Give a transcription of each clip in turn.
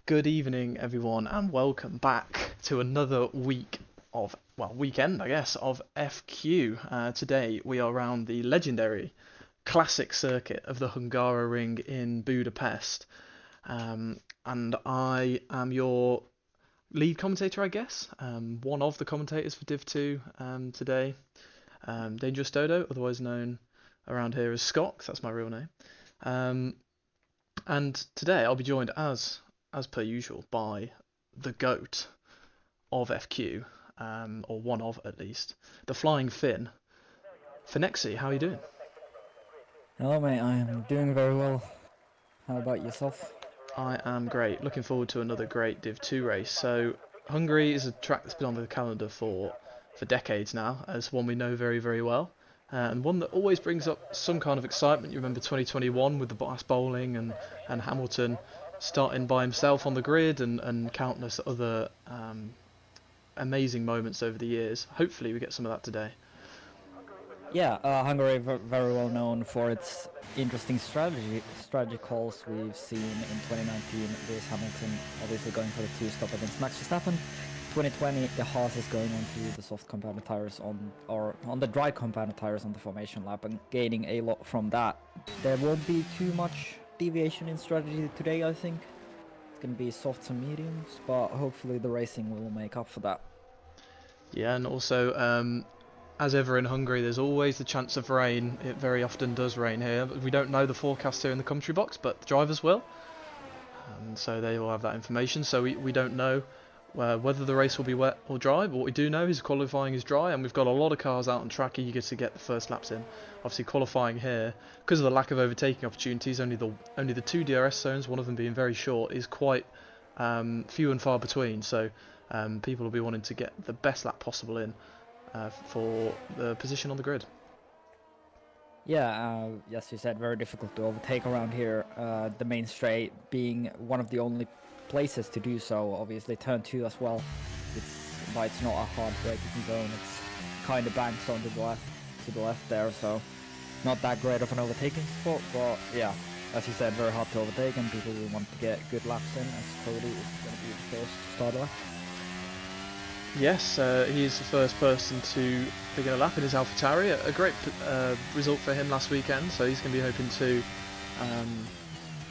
Good evening, everyone, and welcome back to another week of, weekend, I guess, of FQ. Today we are around the legendary classic circuit of the Hungaroring in Budapest. And I am your lead commentator, I guess. One of the commentators for Div 2 today. Dangerous Dodo, otherwise known around here as Scott, 'cause that's my real name. And today I'll be joined as per usual, by the GOAT of FQ, or one of at least, the Flying Finn. Finexi, how are you doing? Hello mate, I am doing very well. How about yourself? I am great, looking forward to another great Div 2 race. So Hungary is a track that's been on the calendar for decades now, as one we know very, very well. And one that always brings up some kind of excitement. You remember 2021 with the Bass Bowling and Hamilton starting by himself on the grid, and countless other amazing moments over the years. Hopefully we get some of that today. Yeah, Hungary very well known for its interesting strategy calls we've seen in 2019. Lewis Hamilton obviously going for the two-stop against Max Verstappen. 2020, the Haas is going onto the soft compounded tires on the dry compounded tires on the formation lap and gaining a lot from that. There won't be too much deviation in strategy today, I think. It's going to be softs and mediums, but hopefully the racing will make up for that. Yeah, and also, as ever in Hungary, there's always the chance of rain. It very often does rain here. We don't know the forecast here in the commentary box, but the drivers will. And so they will have that information. So we don't know whether the race will be wet or dry, but what we do know is qualifying is dry, and we've got a lot of cars out on track eager to get the first laps in. Obviously qualifying here, because of the lack of overtaking opportunities, only the two DRS zones, one of them being very short, is quite few and far between. So people will be wanting to get the best lap possible in for the position on the grid. Yeah, as you said, very difficult to overtake around here. The main straight being one of the only places to do so. Obviously, turn 2 as well. It's not a hard braking zone. It's kind of banks on to the left there, so not that great of an overtaking spot. But yeah, as you said, very hard to overtake, and people will want to get good laps in, as Cody is going to be the first to start a lap. Yes, he is the first person to begin a lap in his AlphaTauri. A great result for him last weekend, so he's going to be hoping to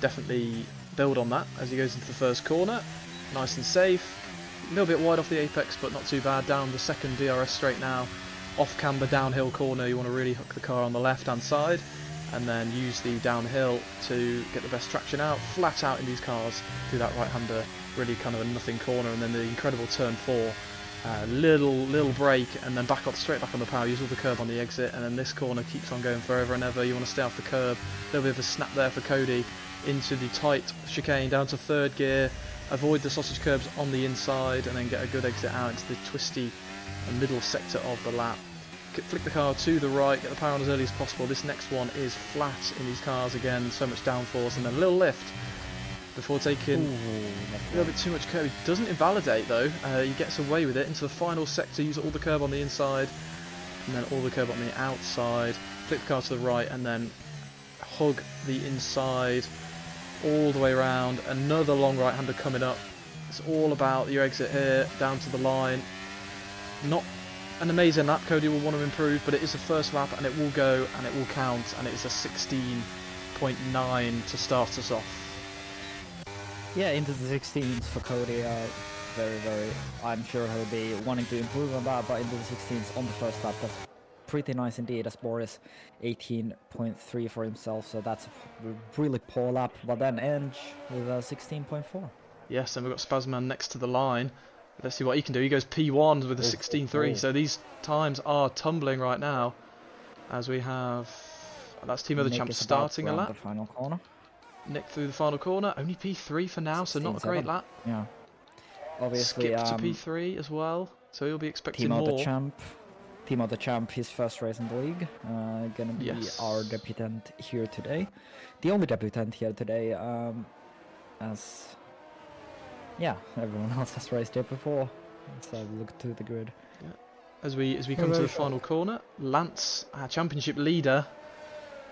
definitely build on that as he goes into the first corner. Nice and safe. A little bit wide off the apex, but not too bad. Down the second DRS straight now. Off camber downhill corner, you want to really hook the car on the left hand side and then use the downhill to get the best traction out. Flat out in these cars, do that right hander, really kind of a nothing corner, and then the incredible turn 4. Little break, and then straight back on the power, use all the curb on the exit, and then this corner keeps on going forever and ever. You want to stay off the curb. A little bit of a snap there for Cody into the tight chicane down to third gear, avoid the sausage curbs on the inside, and then get a good exit out into the twisty middle sector of the lap. Flick the car to the right, get the power on as early as possible. This next one is flat in these cars again, so much downforce, and then a little lift before taking a little bit too much curb. He doesn't invalidate though, he gets away with it into the final sector, use all the curb on the inside and then all the curb on the outside, flip the car to the right and then hug the inside all the way around. Another long right hander coming up. It's all about your exit here, down to the line. Not an amazing lap, Cody will want to improve, but it is the first lap and it will go and it will count, and it is a 16.9 to start us off. Yeah, into the 16s for Cody. Very, I'm sure he'll be wanting to improve on that, but into the 16s on the first lap, that's pretty nice indeed, as Boris 18.3 for himself, so that's a really poor lap, but then Enge with a 16.4. Yes, and we've got Spazman next to the line. Let's see what he can do. He goes P1 with a 16.3, so these times are tumbling right now, as we have, that's Team of the Champs starting a lap. The final corner. Nick through the final corner, only P3 for now, so not a great lap. Yeah. Obviously, skip to P3 as well, so he'll be expecting more. Team of the Champ, his first race in the league. Gonna be our debutant here today. The only debutant here today, as everyone else has raced here before. Let's have a look to the grid. Yeah. As we come to the final corner, Lance, our championship leader,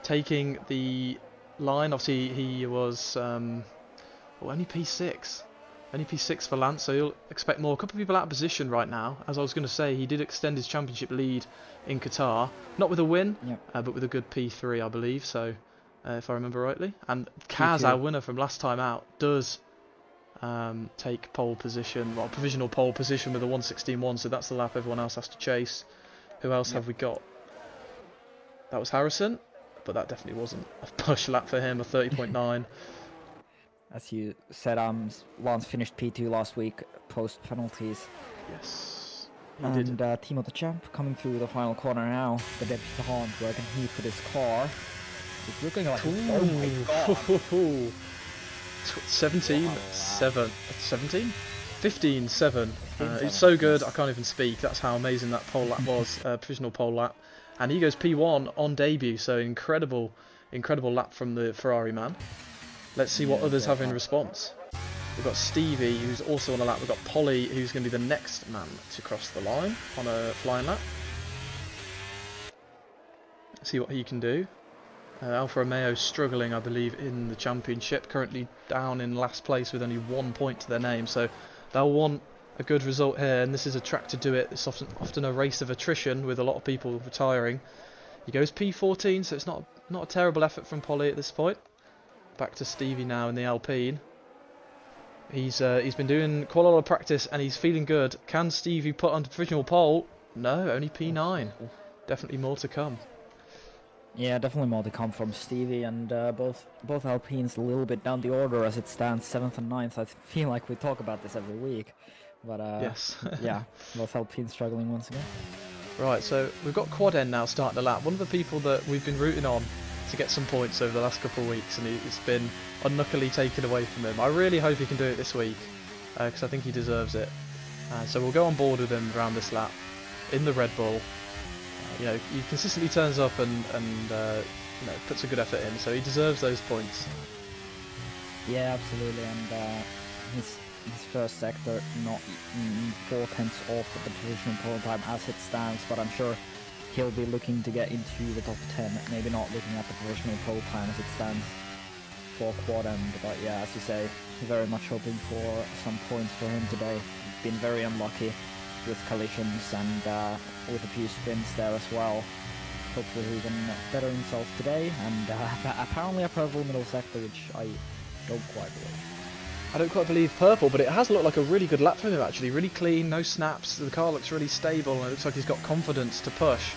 taking the line. Obviously he was only P6, Only P6 for Lance, so you'll expect more. A couple of people out of position right now. As I was going to say, he did extend his championship lead in Qatar. Not with a win, but with a good P3, I believe, so if I remember rightly. And Kaz, our winner from last time out, does take pole position, well, provisional pole position with a 1:16.1, so that's the lap everyone else has to chase. Who else have we got? That was Harrison, but that definitely wasn't a push lap for him, a 30.9. As you said, Lance finished P2 last week post penalties. Yes. And Timo the Champ coming through the final corner now. The debutant, where can he put his car? It's looking like, oh my god. 17-7. 17? 15-7. It's so good, I can't even speak. That's how amazing that pole lap was, provisional pole lap. And he goes P1 on debut, so incredible lap from the Ferrari man. Let's see what others have in response. We've got Stevie, who's also on a lap. We've got Polly, who's going to be the next man to cross the line on a flying lap. See what he can do. Alfa Romeo struggling, I believe, in the championship. Currently down in last place with only 1 point to their name. So they'll want a good result here. And this is a track to do it. It's often a race of attrition with a lot of people retiring. He goes P14, so it's not a terrible effort from Polly at this point. Back to Stevie now in the Alpine. He's been doing quite a lot of practice and he's feeling good. Can Stevie put onto provisional pole? No, only P9. Definitely more to come. Yeah, definitely more to come from Stevie, and both Alpines a little bit down the order as it stands 7th and 9th. I feel like we talk about this every week, but yes. Yeah, both Alpines struggling once again. Right, so we've got Quad N now starting the lap. One of the people that we've been rooting on to get some points over the last couple of weeks, and it's been unluckily taken away from him. I really hope he can do it this week, because I think he deserves it. So we'll go on board with him around this lap in the Red Bull. You know, he consistently turns up and you know, puts a good effort in, so he deserves those points. Yeah, absolutely, and his first sector not 4/10 off the provisional pole time as it stands, but I'm sure he'll be looking to get into the top 10, maybe not looking at the provisional pole time as it stands for Quad End, but yeah, as you say, very much hoping for some points for him today. Been very unlucky with collisions and with a few spins there as well. Hopefully he can better himself today, and apparently a purple middle sector, which I don't quite believe. I don't quite believe purple, but it has looked like a really good lap for him actually. Really clean, no snaps, the car looks really stable and it looks like he's got confidence to push.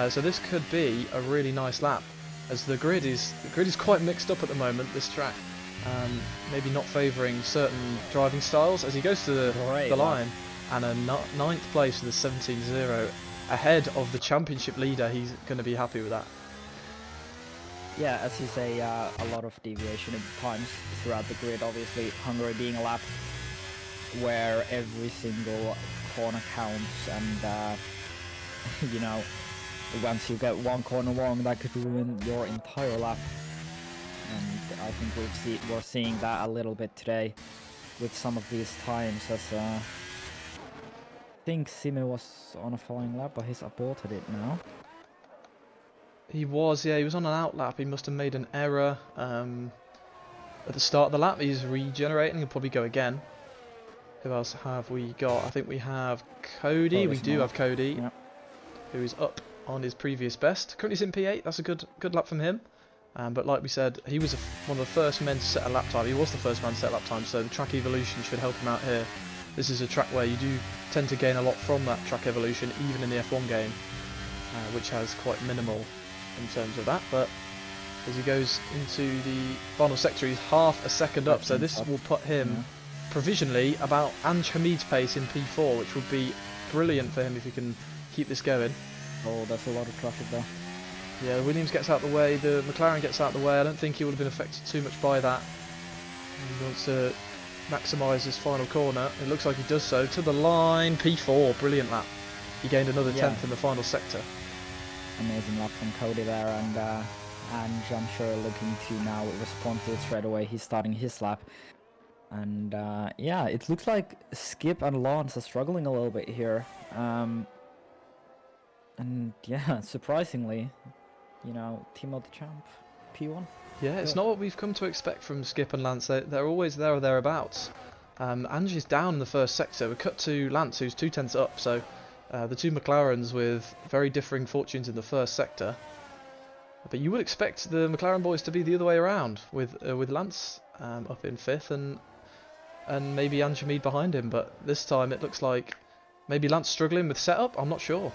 So this could be a really nice lap, as the grid is quite mixed up at the moment, this track. Maybe not favouring certain driving styles as he goes to the line, and a 9th place with a 17.0 ahead of the championship leader. He's going to be happy with that. Yeah, as you say, a lot of deviation at times throughout the grid. Obviously, Hungary being a lap where every single corner counts, and you know, once you get one corner wrong, that could ruin your entire lap. And I think we're seeing that a little bit today with some of these times, as I think Sime was on a flying lap, but he's aborted it now. He was, yeah, he was on an out lap. He must have made an error at the start of the lap. He's regenerating, he'll probably go again. Who else have we got? I think we have Cody. We do have Cody, who is up on his previous best. Currently sitting P8, that's a good lap from him. But like we said, he was one of the first men to set a lap time. He was the first man to set a lap time, so the track evolution should help him out here. This is a track where you do tend to gain a lot from that track evolution, even in the F1 game, which has quite minimal in terms of that. But as he goes into the final sector, he's half a second up, so this will put him provisionally about Anj Hamid's pace in P4, which would be brilliant for him if he can keep this going. Oh, that's a lot of traffic there. Yeah, the Williams gets out the way, the McLaren gets out the way. I don't think he would have been affected too much by that. He wants to maximise his final corner. It looks like he does so. To the line, P4, brilliant lap. He gained another 10th in the final sector. Amazing lap from Cody there, and I'm sure looking to now respond to it straight away. He's starting his lap. And yeah, it looks like Skip and Lance are struggling a little bit here. And yeah, surprisingly, you know, Timo the Champ, P1. Yeah, it's not what we've come to expect from Skip and Lance. They're always there or thereabouts. Ange is down in the first sector. We cut to Lance, who's 2/10 up, so the two McLarens with very differing fortunes in the first sector. But you would expect the McLaren boys to be the other way around, with Lance up in 5th and maybe Ange Hamid behind him. But this time it looks like maybe Lance struggling with setup. I'm not sure.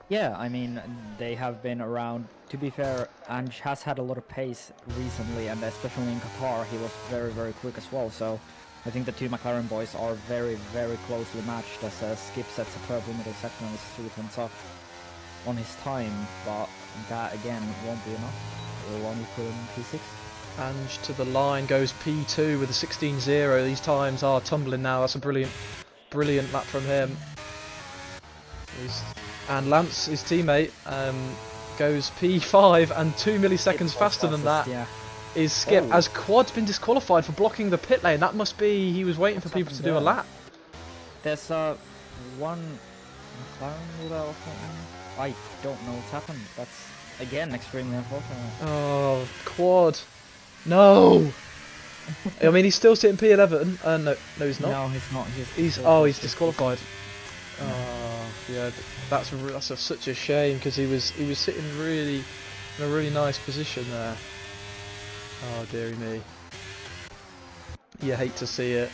Yeah, I mean, they have been around. To be fair, Ange has had a lot of pace recently, and especially in Qatar, he was very, very quick as well. So I think the two McLaren boys are very, very closely matched, as Skip sets a purple middle sector and is 3 tenths off on his time, but that again won't be enough. It will only put him in P6. Ange to the line, goes P2 with a 16.0. These times are tumbling now. That's a brilliant lap from him. And Lance, his teammate, goes P5 and 2 milliseconds faster than that. Yeah. Is Skip, as Quad's been disqualified for blocking the pit lane. That must be, he was waiting for people to do a lap. There's one McLaren without. I don't know what's happened. That's again extremely unfortunate. Oh, Quad. No! I mean, he's still sitting P11. No, he's not. No, he's not. He's disqualified. Oh, yeah, that's such a shame, because he was sitting really in a really nice position there. Oh dearie me. You hate to see it.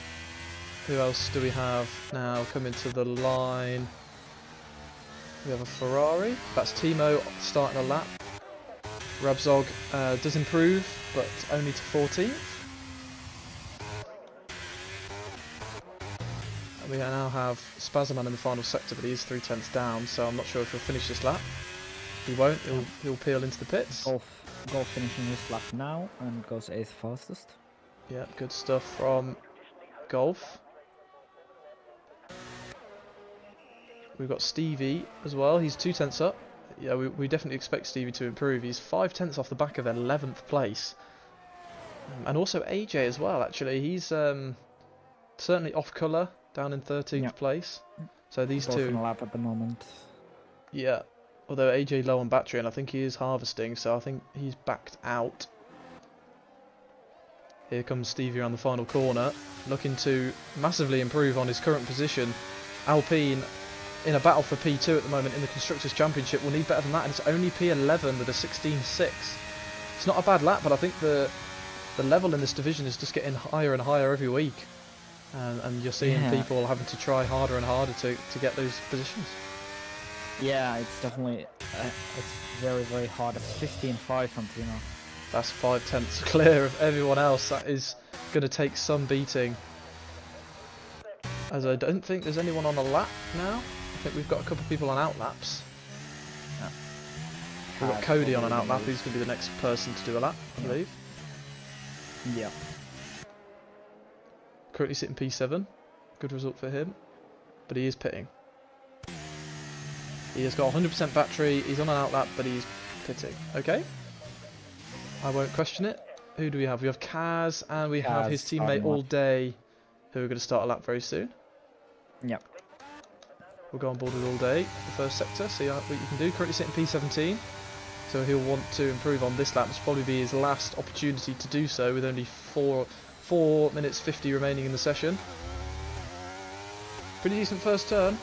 Who else do we have now coming to the line? We have a Ferrari. That's Timo starting a lap. Rabzog does improve, but only to 14th. And we now have Spazerman in the final sector, but he's 3/10 down, so I'm not sure if he'll finish this lap. He won't. He'll peel into the pits. Golf finishing his lap now and goes 8th fastest. Yeah, good stuff from Golf. We've got Stevie as well. He's 2/10 up. Yeah, we definitely expect Stevie to improve. He's 5/10 off the back of 11th place. And also AJ as well, actually. He's certainly off colour, down in 13th place. So these both two... in a lap at the moment. Yeah. Although AJ low on battery, and I think he is harvesting, so I think he's backed out. Here comes Stevie around the final corner, looking to massively improve on his current position. Alpine, in a battle for P2 at the moment in the Constructors' Championship, will need better than that, and it's only P11 with a 16.6. It's not a bad lap, but I think the level in this division is just getting higher and higher every week. And you're seeing people having to try harder and harder to get those positions. Yeah, it's definitely it's very, very hard. It's 15.5 from Timo. That's 5/10 clear of everyone else. That is going to take some beating. As I don't think there's anyone on a lap now. I think we've got a couple of people on out laps. Yeah. We've got Cody on an out lap. Who's going to be the next person to do a lap, I believe. Yeah. Currently sitting P7. Good result for him. But he is pitting. He has got 100% battery. He's on an out lap, but he's pitting. Okay. I won't question it. Who do we have? We have Kaz, and we have his teammate All Day, who are going to start a lap very soon. Yep. We'll go on board with All Day, the first sector, see what you can do. Currently sitting P17, so he'll want to improve on this lap. This will probably be his last opportunity to do so, with only 4 minutes 50 remaining in the session. Pretty decent first turn.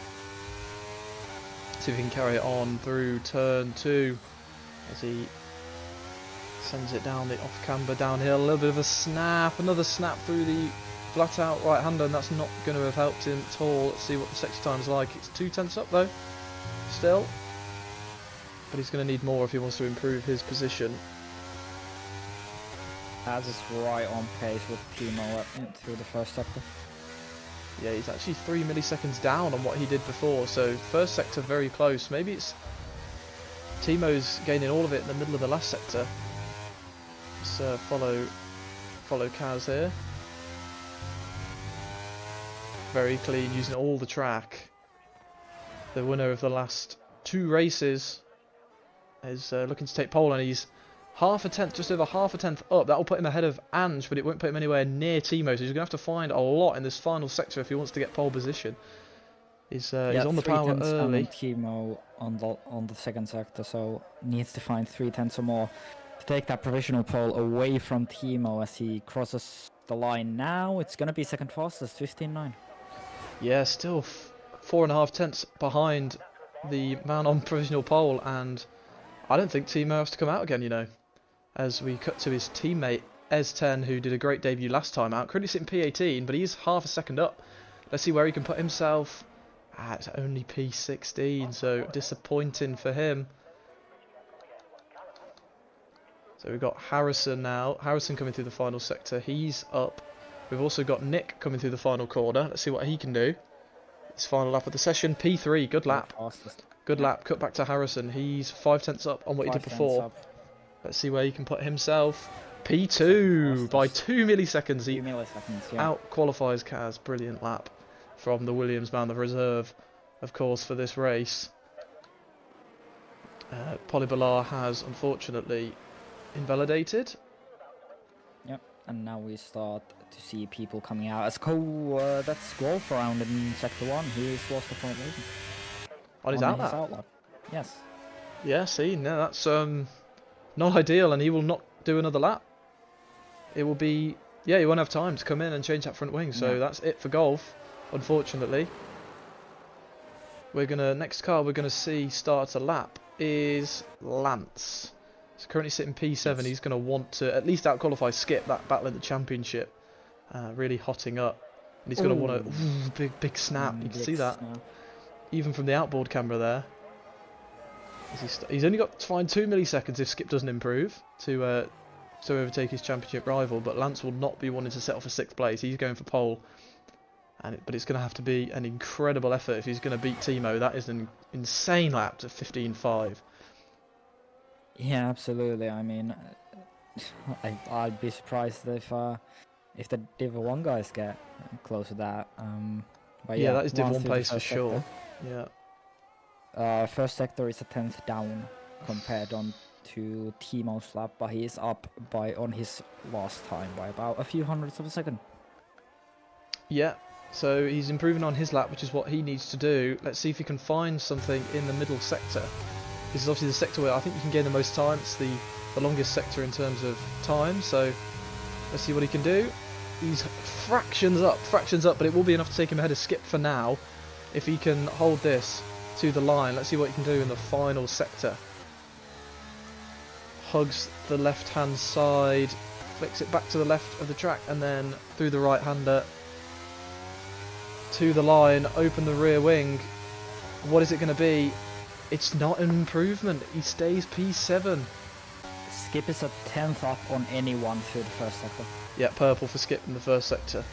See if we can carry it on through turn 2 as he sends it down the off camber downhill. A little bit of a snap, another snap through the flat out right hander, and that's not going to have helped him at all. Let's see what the sector time's like. It's 2/10 up though, still, but he's going to need more if he wants to improve his position. As is right on pace with Timo through the first sector. Yeah, he's actually 3 milliseconds down on what he did before, so first sector very close. Maybe it's Timo's gaining all of it in the middle of the last sector. Let's follow Kaz here. Very clean, using all the track. The winner of the last 2 races is looking to take pole, and he's half a tenth, just over half a tenth up. That will put him ahead of Ange, but it won't put him anywhere near Timo, so he's going to have to find a lot in this final sector if he wants to get pole position. He's on the power early. Timo on the second sector, so needs to find 3 tenths or more to take that provisional pole away from Timo as he crosses the line now. It's gonna be second fastest, 15.9. Yeah, still 4.5 tenths behind the man on provisional pole, and I don't think Timo has to come out again, you know. As we cut to his teammate Ez10, who did a great debut last time out. Currently sitting P18, but he's half a second up. Let's see where he can put himself. It's only P16, so disappointing for him. So we've got Harrison now. Harrison coming through the final sector. He's up. We've also got Nick coming through the final corner. Let's see what he can do. His final lap of the session. P3. Good lap. Good lap. Cut back to Harrison. He's 5 tenths up on what he did before. Let's see where he can put himself. P2 by 2 milliseconds. He out qualifies Kaz. Brilliant lap from the Williams man, the reserve, of course, for this race. Polybalar has unfortunately invalidated. Yep, and now we start to see people coming out. As that's Golf around in sector 1. He's lost the front lead. On his outlap? Yes. Yeah, see, no, that's not ideal, and he will not do another lap. It will be, yeah, he won't have time to come in and change that front wing, so that's it for Golf, unfortunately. Next car we're gonna see start a lap is Lance. He's currently sitting P7. Yes. He's gonna want to at least out-qualify Skip, that battle in the championship. Really hotting up, and he's gonna want to big snap. You can see that even from the outboard camera there. He's only got to find 2 milliseconds if Skip doesn't improve to overtake his championship rival, but Lance will not be wanting to settle for 6th place. He's going for pole, but it's going to have to be an incredible effort if he's going to beat Timo. That is an insane lap to 15.5. Yeah, absolutely. I mean, I'd be surprised if the Div 1 guys get close to that. But yeah, that is Div 1 place for sure. Yeah. First sector is a 10th down compared on to Timo's lap, but he is up on his last time by about a few hundredths of a second. Yeah, so he's improving on his lap, which is what he needs to do. Let's see if he can find something in the middle sector. This is obviously the sector where I think you can gain the most time. It's the longest sector in terms of time, so let's see what he can do. He's fractions up, but it will be enough to take him ahead of Skip for now. If he can hold this to the line, let's see what he can do in the final sector. Hugs the left-hand side, flicks it back to the left of the track, and then through the right-hander to the line, open the rear wing. What is it going to be? It's not an improvement. He stays P7. Skip is a 10th up on anyone through the first sector. Yeah, purple for Skip in the first sector.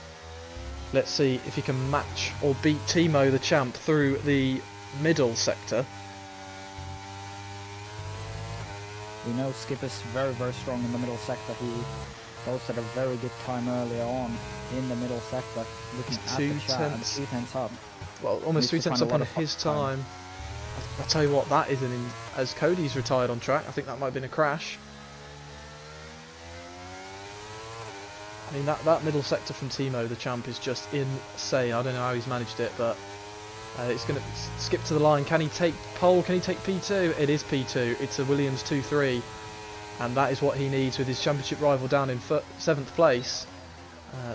Let's see if he can match or beat Timo, the champ, through the middle sector. We know Skip is very, very strong in the middle sector. He posted a very good time earlier on in the middle sector. Looking at the chart, and 2 tenths up. Well, almost 3 tenths up on his time. I'll tell you what, that isn't as Cody's retired on track. I think that might have been a crash. I mean, that middle sector from Timo, the champ, is just insane. I don't know how he's managed it, but it's going to skip to the line. Can he take pole? Can he take P2? It is P2. It's a Williams 2-3, and that is what he needs with his championship rival down in 7th place.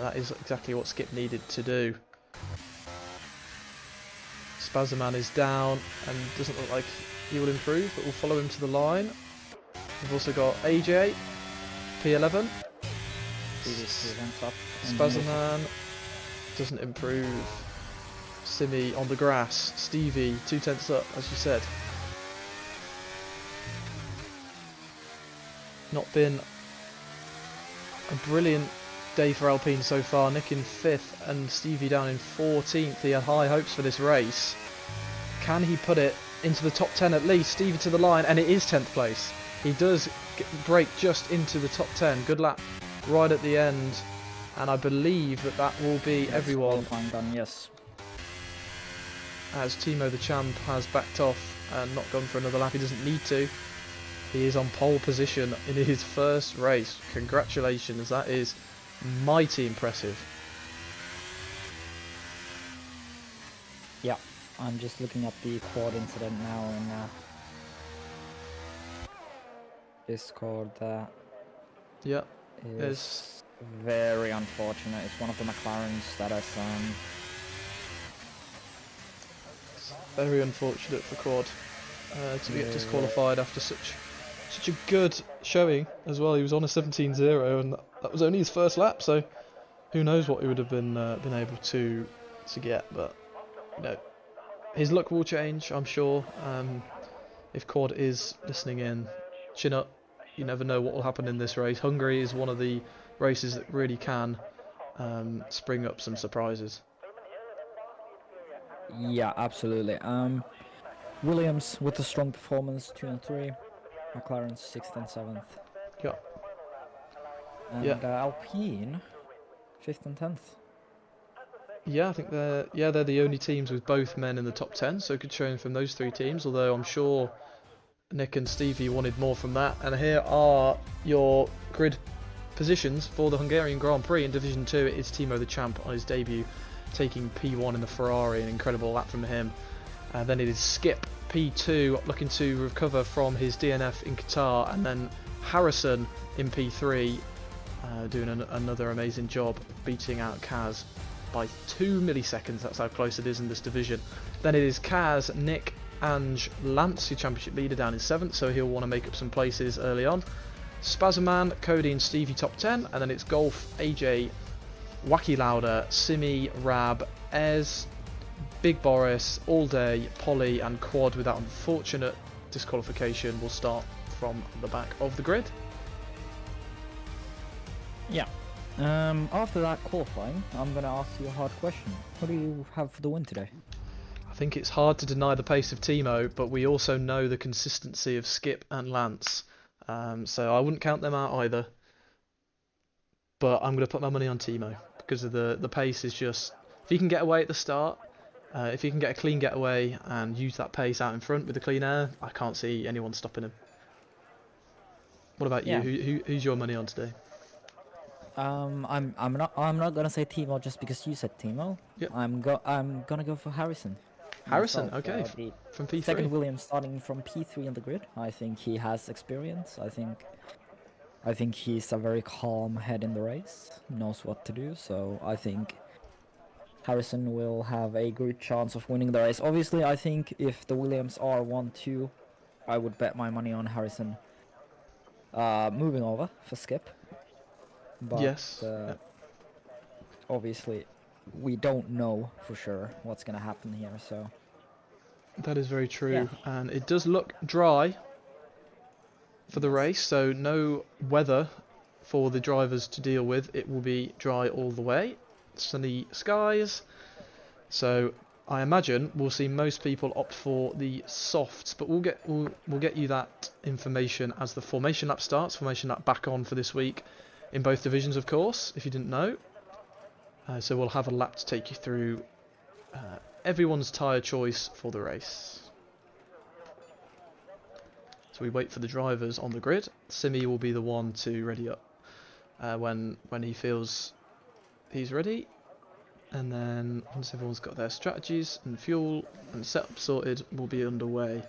That is exactly what Skip needed to do. Spazerman is down and doesn't look like he will improve, but we'll follow him to the line. We've also got AJ, P11. Spazerman doesn't improve. Simi on the grass. Stevie 2 tenths up, as you said. Not been a brilliant day for Alpine so far. Nick in 5th and Stevie down in 14th. He had high hopes for this race. Can he put it into the top 10 at least? Stevie to the line, and it is 10th place. He does break just into the top 10. Good lap right at the end, and I believe that will be everyone. Done, yes. As Timo the champ has backed off and not gone for another lap. He doesn't need to. He is on pole position in his first race. Congratulations, that is mighty impressive. Yeah, I'm just looking at the quad incident now in Discord. Yeah, there's very unfortunate. It's one of the McLarens that has Very unfortunate for Quad to get disqualified after such a good showing as well. He was on a 17-0 and that was only his first lap, so who knows what he would have been able to get. But you know, his luck will change, I'm sure. If Quad is listening in, chin up. You never know what will happen in this race. Hungary is one of the races that really can spring up some surprises. Yeah, absolutely. Williams with a strong performance, 2 and 3. McLaren 6th and 7th. Yeah. And Alpine 5th and 10th. Yeah, I think they're the only teams with both men in the top 10, so good showing from those three teams, although I'm sure Nick and Stevie wanted more from that. And here are your grid positions for the Hungarian Grand Prix. In Division 2, it is Timo the champ on his debut, taking P1 in the Ferrari, an incredible lap from him. Then it is Skip, P2, looking to recover from his DNF in Qatar, and then Harrison in P3, doing another amazing job, beating out Kaz by 2 milliseconds. That's how close it is in this division. Then it is Kaz, Nick, Ange, Lance, your championship leader, down in 7th, so he'll want to make up some places early on. Spazman, Cody and Stevie top 10, and then it's Golf, AJ, Wacky Lauder, Simi, Rab, Ez, Big Boris, All Day, Polly and Quad with that unfortunate disqualification will start from the back of the grid. Yeah. After that qualifying, I'm going to ask you a hard question. What do you have for the win today? I think it's hard to deny the pace of Timo, but we also know the consistency of Skip and Lance. So I wouldn't count them out either. But I'm going to put my money on Timo because of the pace is just... If he can get away at the start, if he can get a clean getaway and use that pace out in front with the clean air, I can't see anyone stopping him. What about you? Who's your money on today? I'm not gonna say Timo just because you said Timo. Yep. I'm gonna go for Harrison. Harrison, myself, okay, from P3. Second Williams starting from P3 in the grid. I think he has experience. I think he's a very calm head in the race, knows what to do. So I think Harrison will have a good chance of winning the race. Obviously, I think if the Williams are 1-2, I would bet my money on Harrison moving over for Skip. But yes. obviously, we don't know for sure what's going to happen here, so... That is very true, Yeah. And it does look dry for the race, so no weather for the drivers to deal with. It will be dry all the way, sunny skies, so I imagine we'll see most people opt for the softs, but we'll get you that information as the formation lap starts. Formation lap back on for this week in both divisions, of course, if you didn't know. So we'll have a lap to take you through everyone's tyre choice for the race. So we wait for the drivers on the grid. Simi will be the one to ready up when he feels he's ready. And then once everyone's got their strategies and fuel and setup sorted, we'll be underway.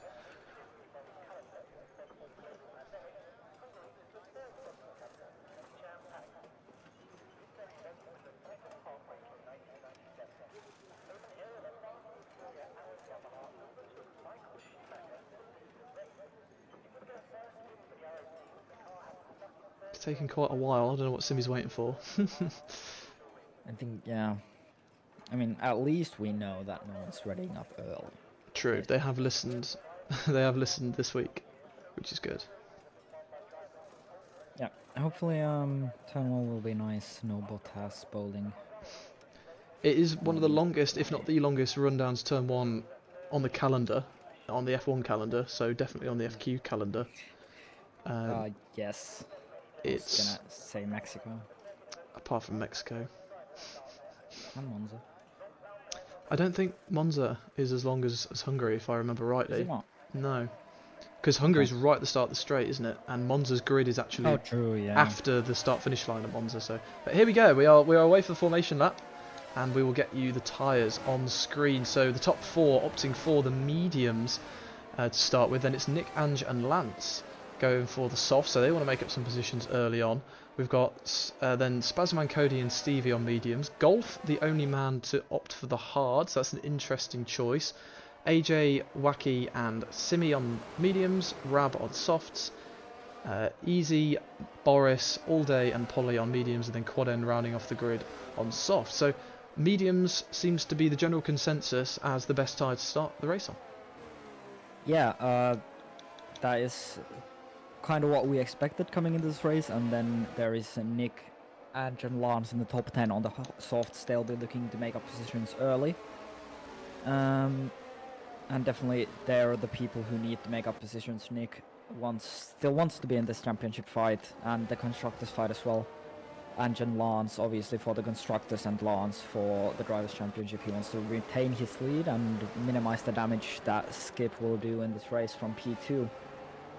It's taking quite a while. I don't know what Simi's waiting for. I think, yeah. I mean, at least we know that no one's readying up early. True, they have listened. They have listened this week, which is good. Yeah, hopefully turn 1 will be nice, no Bottas bowling. It is one of the longest, if not the longest, rundowns turn 1 on the calendar, on the F1 calendar, so definitely on the FQ calendar. Yes. It's I was gonna say Mexico. Apart from Mexico. And Monza. I don't think Monza is as long as Hungary, if I remember rightly. Is it not? No. Because Hungary's right at the start of the straight, isn't it? And Monza's grid is actually after the start-finish line at Monza. So, but here we go. We are away for the formation lap, and we will get you the tyres on screen. So the top 4 opting for the mediums to start with. Then it's Nick, Ange, and Lance going for the soft, so they want to make up some positions early on. We've got then Spazman, Cody and Stevie on mediums. Golf, the only man to opt for the hard, so that's an interesting choice. AJ, Wacky and Simi on mediums. Rab on softs. Easy, Boris, All Day and Polly on mediums, and then Quad End rounding off the grid on soft. So mediums seems to be the general consensus as the best tire to start the race on. Yeah, that is kind of what we expected coming into this race, and then there is Nick, Ange and Lance in the top 10 on the softs. They'll be looking to make up positions early. And definitely they're the people who need to make up positions. Nick still wants to be in this championship fight and the constructors fight as well. Ange and Lance obviously for the constructors and Lance for the drivers championship. He wants to retain his lead and minimize the damage that Skip will do in this race from P2.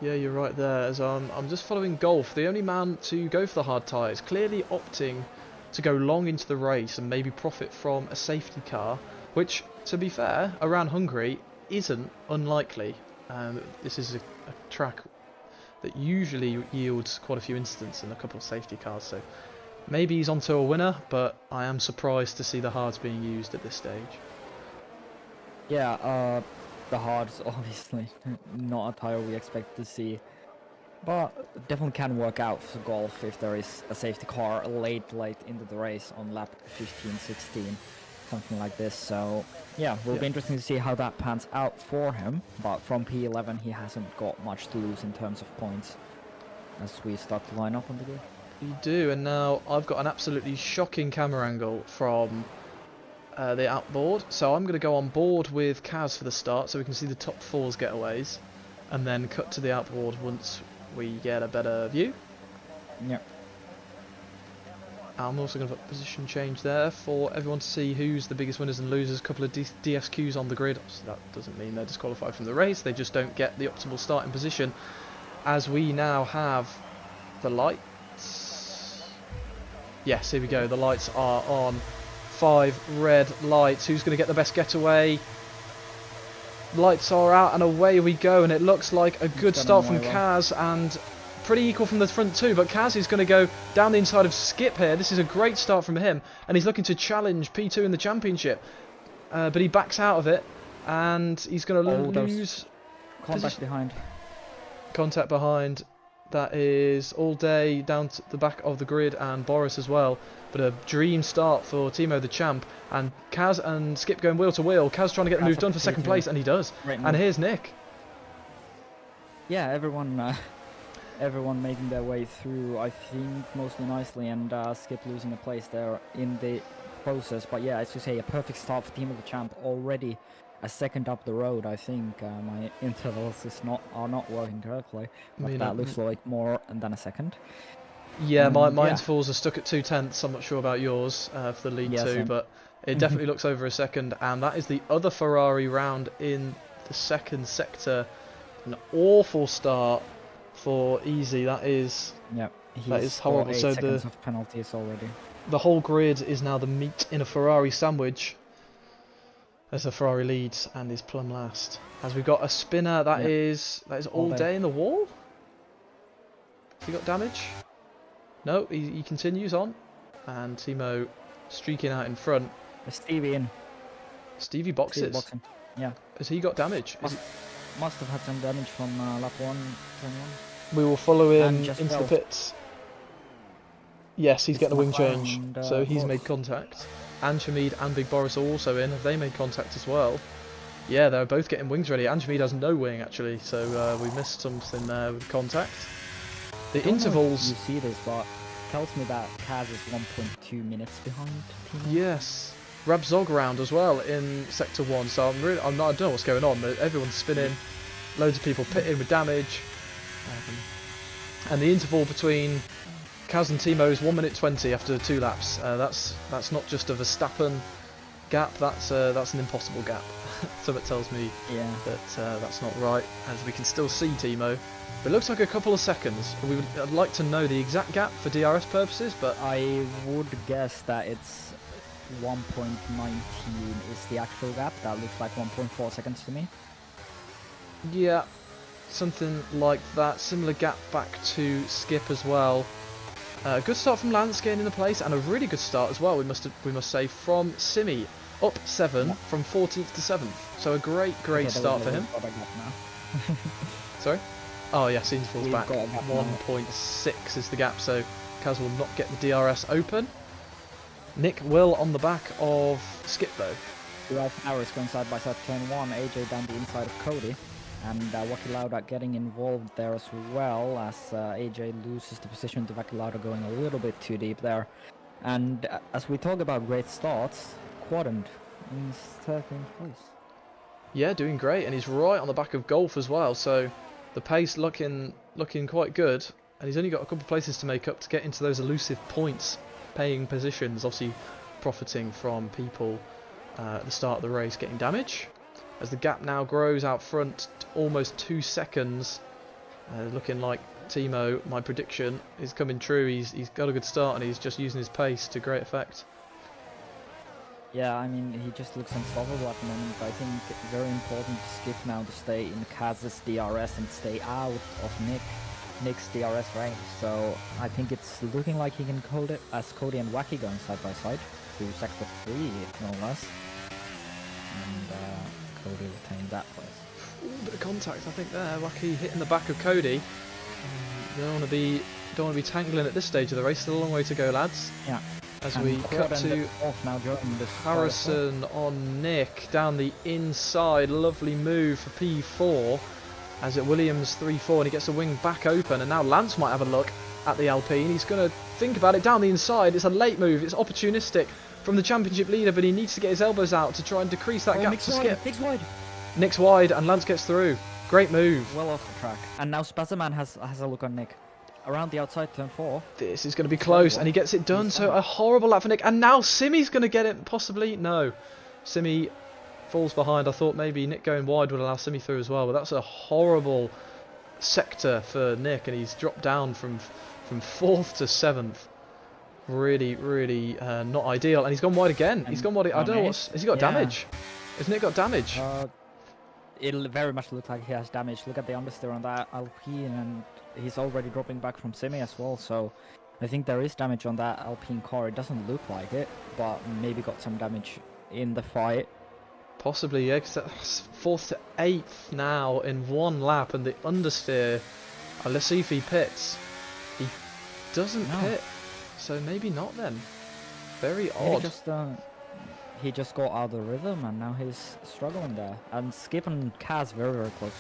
Yeah, you're right there. As I'm just following Golf, the only man to go for the hard tyres, clearly opting to go long into the race and maybe profit from a safety car, which, to be fair, around Hungary isn't unlikely. This is a track that usually yields quite a few incidents and a couple of safety cars, so maybe he's onto a winner, but I am surprised to see the hards being used at this stage. Yeah, the hards obviously not a tire we expect to see, but definitely can work out for Golf if there is a safety car late into the race on lap 15, 16, something like this. So yeah, will be interesting to see how that pans out for him, but from P11 he hasn't got much to lose in terms of points as we start to line up on the grid. You do, and now I've got an absolutely shocking camera angle from the outboard, so I'm going to go on board with Kaz for the start so we can see the top four's getaways, and then cut to the outboard once we get a better view. Yep. I'm also going to put position change there for everyone to see who's the biggest winners and losers. A couple of DSQs on the grid. Obviously that doesn't mean they're disqualified from the race, they just don't get the optimal starting position, as we now have the lights. Yes, here we go, the lights are on. 5 red lights. Who's going to get the best getaway? Lights are out and away we go, and it looks like a good start from Kaz, and pretty equal from the front too, but Kaz is going to go down the inside of Skip here. This is a great start from him, and he's looking to challenge P2 in the championship, but he backs out of it, and he's going to lose contact behind. Contact behind. That is All Day down to the back of the grid, and Boris as well. But a dream start for Timo the champ, and Kaz and Skip going wheel to wheel. Kaz trying to get the move done for second place, and he does. And here's Nick. Yeah, everyone making their way through, I think, mostly nicely, and Skip losing a place there in the process. But yeah, as you say, a perfect start for Timo the champ already. A second up the road. I think my intervals are not working correctly, but that looks like more than a second. Yeah, my intervals are stuck at 2/10. I'm not sure about yours for the lead too, but it definitely looks over a second. And that is the other Ferrari round in the second sector. An awful start for Easy. That is horrible. So seconds of penalties already. The whole grid is now the meat in a Ferrari sandwich, as the Ferrari leads and is plumb last. As we've got a spinner, that is All Day in the wall. Has he got damage? No, he continues on, and Timo streaking out in front. Stevie in. Stevie boxes. Yeah. Has he got damage? Must have had some damage from lap 1, turn 1. We will follow him into the pits. Yes, he's getting a wing change, so he's made contact. And Hamid and Big Boris are also in. Have they made contact as well? Yeah, they're both getting wings ready. And Hamid has no wing actually, so we missed something there with contact. The intervals. You see this, but tells me that Kaz is 1.2 minutes behind Timo. Yes, Rabzog round as well in sector 1. So I don't know what's going on. Everyone's spinning, loads of people pitting with damage, and the interval between Kaz and Timo is 1 minute 20 after 2 laps. That's not just a Verstappen gap. That's an impossible gap. So it tells me that that's not right, as we can still see Timo. It looks like a couple of seconds. I'd like to know the exact gap for DRS purposes, but I would guess that it's 1.19 is the actual gap. That looks like 1.4 seconds to me. Yeah, something like that. Similar gap back to Skip as well. Good start from Lance getting in the place, and a really good start as well. We must say from Simi, up 7 from 14th to 7th. So a great start for him. Sorry. Oh yeah, Scenes falls back. 1.6 is the gap, so Kaz will not get the DRS open. Nick will on the back of Skip though. 2 hours going side by side, turn 1, AJ down the inside of Cody. And Wacky Lauda getting involved there as well, as AJ loses the position to Wacky Lauda going a little bit too deep there. And as we talk about great starts, Quadrant in 13th place. Yeah, doing great, and he's right on the back of Golf as well, so the pace looking quite good, and he's only got a couple of places to make up to get into those elusive points paying positions, obviously profiting from people at the start of the race getting damage. As the gap now grows out front to almost 2 seconds, looking like Timo, my prediction, is coming true. He's got a good start and he's just using his pace to great effect. Yeah, I mean, he just looks unstoppable at the moment. I think very important to Skip now to stay in Kaz's DRS and stay out of Nick's DRS range. So I think it's looking like he can hold it as Cody and Wacky going side by side to sector 3, no less. And Cody retained that place. Ooh, bit of contact, I think there. Wacky hitting the back of Cody. Don't want to be tangling at this stage of the race. Still a long way to go, lads. Yeah. As we cut to Harrison on Nick down the inside. Lovely move for P4 as it Williams 3-4, and he gets the wing back open, and now Lance might have a look at the Alpine. He's going to think about it down the inside. It's a late move. It's opportunistic from the championship leader, but he needs to get his elbows out to try and decrease that gap to Skip. Nick's wide and Lance gets through. Great move. Well off the track. And now Spazzaman has a look on Nick. Around the outside, turn 4. This is going to be close, and he gets it done. So a horrible lap for Nick. And now Simi's going to get it, possibly. No. Simi falls behind. I thought maybe Nick going wide would allow Simi through as well, but that's a horrible sector for Nick, and he's dropped down from 4th to 7th. Really not ideal. And he's gone wide again. He's gone wide. I don't know what's... Has he got damage? Has Nick got damage? It'll very much look like he has damage. Look at the understeer on that Alpine, and he's already dropping back from Simi as well, so I think there is damage on that Alpine car. It doesn't look like it, but maybe got some damage in the fight. Possibly, yeah, because that's 4th to 8th now in 1 lap, and the understeer, let's see if he pits. He doesn't pit, so maybe not then. Very odd. He just got out of the rhythm, and now he's struggling there. And Skip and Kaz very close.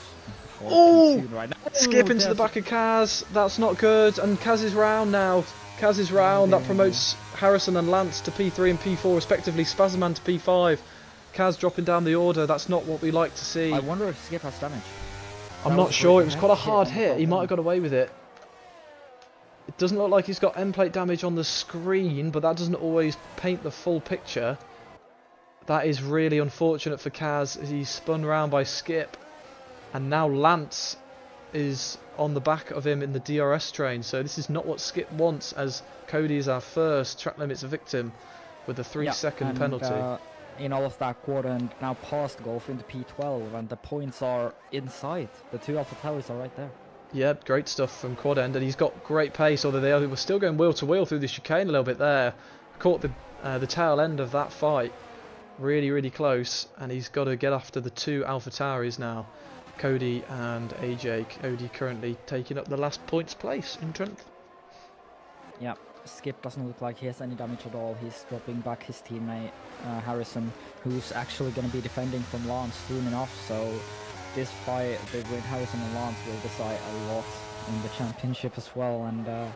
Oh! Right now. Skip into the back of Kaz. That's not good. And Kaz is round now. Kaz is round. That promotes Harrison and Lance to P3 and P4 respectively. Spazzaman to P5. Kaz dropping down the order. That's not what we like to see. I wonder if Skip has damage. I'm not sure. It was quite a hard hit. He might have got away with it. It doesn't look like he's got end plate damage on the screen, but that doesn't always paint the full picture. That is really unfortunate for Kaz as he's spun round by Skip, and now Lance is on the back of him in the DRS train, so this is not what Skip wants, as Cody is our first track limits victim with a 3-second penalty. In all of that quarter, and now past Golf into P12, and the points are inside. The 2 Alpha Towers are right there. Yeah, great stuff from Quad End, and he's got great pace, although they were still going wheel to wheel through the chicane a little bit there. Caught the tail end of that fight. Really close, and he's got to get after the 2 Alpha Tauris now. Cody and AJ. Cody currently taking up the last points place in 10th. Yeah, Skip doesn't look like he has any damage at all. He's dropping back his teammate Harrison, who's actually going to be defending from Lance soon enough. So this fight between Harrison and Lance will decide a lot in the championship as well. And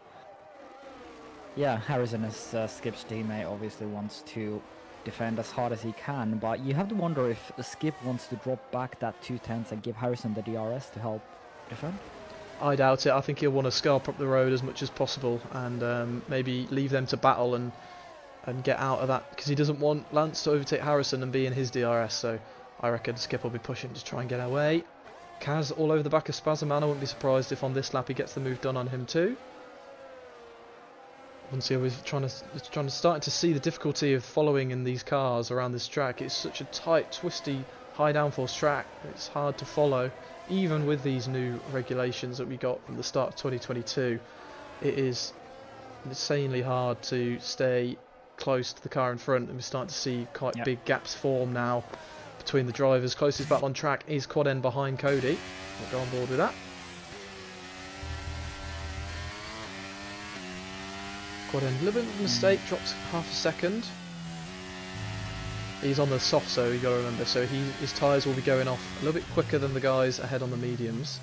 yeah, Harrison as Skip's teammate obviously wants to defend as hard as he can, but you have to wonder if Skip wants to drop back that 2/10 and give Harrison the DRS to help defend. I doubt it. I think he'll want to scarp up the road as much as possible, and maybe leave them to battle and get out of that, because he doesn't want Lance to overtake Harrison and be in his DRS. So I reckon Skip will be pushing to try and get away. Kaz all over the back of Spazzaman. I wouldn't be surprised if on this lap he gets the move done on him too. Once he was starting to see the difficulty of following in these cars around this track. It's such a tight, twisty, high downforce track. It's hard to follow, even with these new regulations that we got from the start of 2022, it is insanely hard to stay close to the car in front, and we're starting to see quite big gaps form now between the drivers. Closest battle on track is Quad End behind Cody. We'll go on board with that. Quad End, a little bit of a mistake, drops half a second. He's on the soft, so you got to remember. So his tyres will be going off a little bit quicker than the guys ahead on the mediums.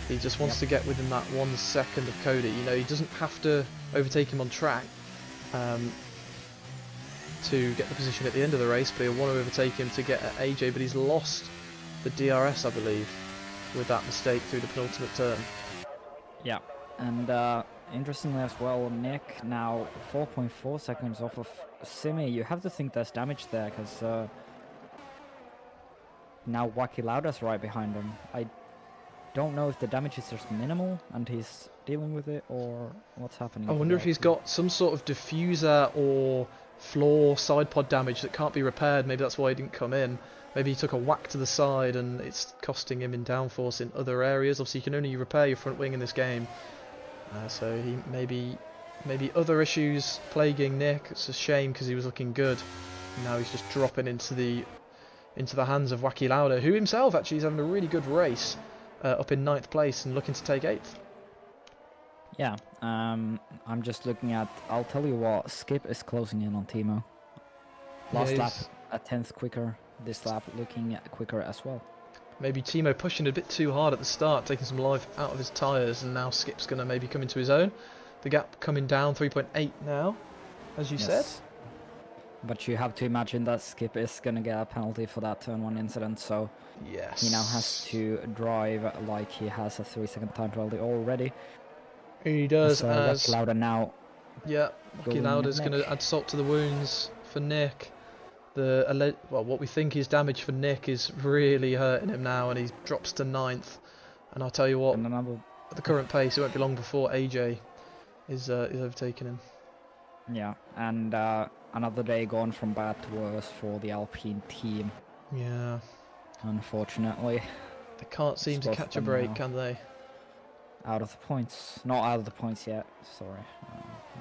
He just wants to get within that 1 second of Cody. You know, he doesn't have to overtake him on track to get the position at the end of the race, but he'll want to overtake him to get at AJ. But he's lost the DRS, I believe, with that mistake through the penultimate turn. Yeah, and interestingly as well, Nick now 4.4 seconds off of Simi. You have to think there's damage there, because now Wacky Lauda's right behind him. I don't know if the damage is just minimal and he's dealing with it, or what's happening. I wonder if he's got some sort of diffuser or floor side pod damage that can't be repaired. Maybe that's why he didn't come in. Maybe he took a whack to the side and it's costing him in downforce in other areas. Obviously you can only repair your front wing in this game, so he maybe other issues plaguing Nick. It's a shame because he was looking good. Now he's just dropping into the hands of Wacky Lauda, who himself actually is having a really good race, up in 9th place and looking to take 8th. Yeah, I'm just looking at, I'll tell you what, Skip is closing in on Timo. Last lap a 10th quicker, this lap looking quicker as well. Maybe Timo pushing a bit too hard at the start, taking some life out of his tyres, and now Skip's going to maybe come into his own. The gap coming down 3.8 now, as you said. But you have to imagine that Skip is going to get a penalty for that turn 1 incident, so he now has to drive like he has a 3-second time penalty already. He does, as Wacky Lauda now. Yeah, Wacky Lauda's going to add salt to the wounds for Nick. What we think is damage for Nick is really hurting him now, and he drops to 9th. And I'll tell you what, at the current pace, it won't be long before AJ is overtaking him. Yeah, and another day gone from bad to worse for the Alpine team. Yeah. Unfortunately. They can't seem to catch a break, can they? Out of the points. Not out of the points yet, sorry.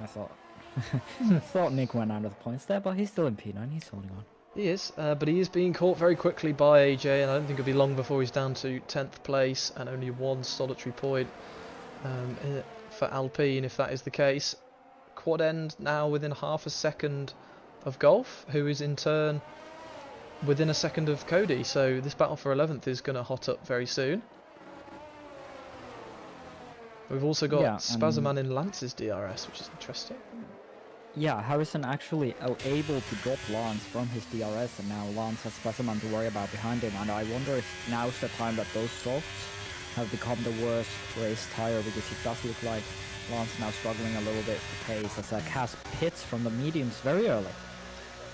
I thought Nick went out of the points there, but he's still in P9, he's holding on. He is, but he is being caught very quickly by AJ, and I don't think it'll be long before he's down to 10th place and only 1 solitary point for Alpine, if that is the case. Quad End now within half a second of Golf, who is in turn within a second of Cody, so this battle for 11th is going to hot up very soon. We've also got Spazerman in Lance's DRS, which is interesting. Yeah, Harrison actually able to drop Lance from his DRS, and now Lance has Spazerman to worry about behind him, and I wonder if now's the time that those softs have become the worst race tire, because it does look like Lance now struggling a little bit for pace, as Cass pits from the mediums very early.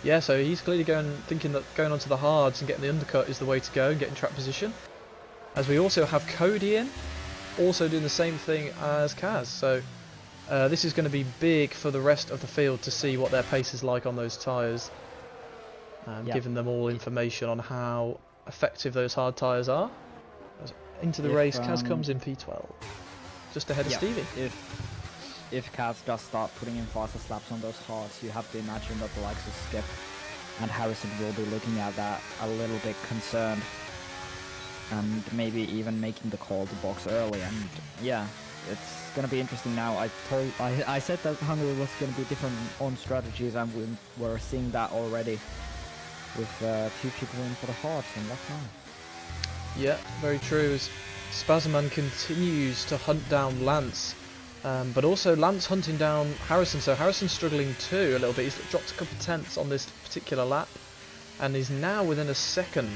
Yeah, so he's clearly thinking that going onto the hards and getting the undercut is the way to go and getting track position. As we also have Cody in, also doing the same thing as Kaz, so this is going to be big for the rest of the field to see what their pace is like on those tyres, giving them all information on how effective those hard tyres are. Into the race, Kaz comes in P12, just ahead of Stevie. If Kaz does start putting in faster slaps on those hards, you have to imagine that the likes of Skip and Harrison will be looking at that a little bit concerned, and maybe even making the call to box early. And yeah, it's gonna be interesting now. I said that Hungary was gonna be different on strategies, and we're seeing that already with 2 people in for the hearts and left now. Yeah, very true. As Spazerman continues to hunt down Lance, but also Lance hunting down Harrison. So Harrison's struggling too a little bit. He's dropped a couple of tenths on this particular lap, and he's now within a second.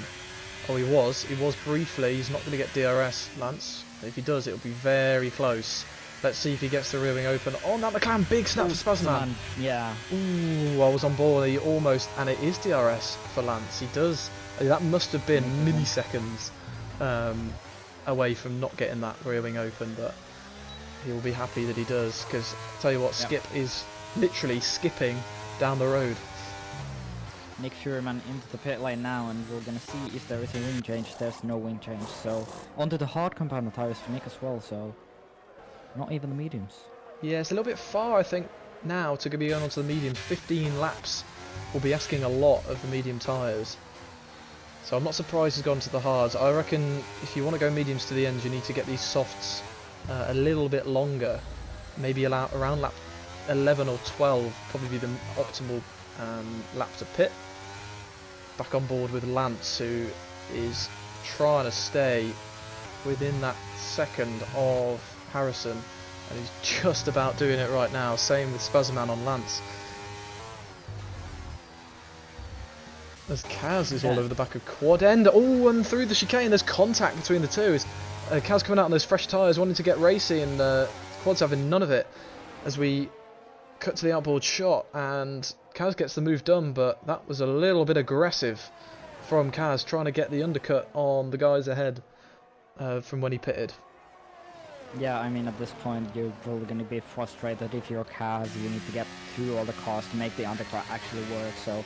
Oh, he was briefly. He's not going to get DRS, Lance. If he does, it'll be very close. Let's see if he gets the rear wing open. Oh, now McLaren, big snap for Spazerman. Yeah. Ooh, I was on board. He almost, and it is DRS for Lance. He does. That must have been milliseconds away from not getting that rear wing open, but he will be happy that he does, because tell you what, Skip is literally skipping down the road. Nick Schuurman into the pit lane now, and we're gonna see if there is a wing change. There's no wing change, so onto the hard compound tires for Nick as well, so not even the mediums. Yeah, it's a little bit far, I think, now to be going on to the mediums. 15 laps will be asking a lot of the medium tyres. So I'm not surprised he's gone to the hards. I reckon if you want to go mediums to the end, you need to get these softs a little bit longer. Maybe around lap 11 or 12, probably be the optimal lap to pit. Back on board with Lance, who is trying to stay within that second of Harrison, and he's just about doing it right now. Same with Spazman on Lance. As Kaz is all over the back of quad end. Oh, and through the chicane, there's contact between the two. Kaz coming out on those fresh tyres, wanting to get racy, and Quad's having none of it. As we cut to the outboard shot, and Kaz gets the move done, but that was a little bit aggressive from Kaz, trying to get the undercut on the guys ahead from when he pitted. Yeah, I mean, at this point, you're probably going to be frustrated if you're Kaz. You need to get through all the cars to make the undercut actually work, so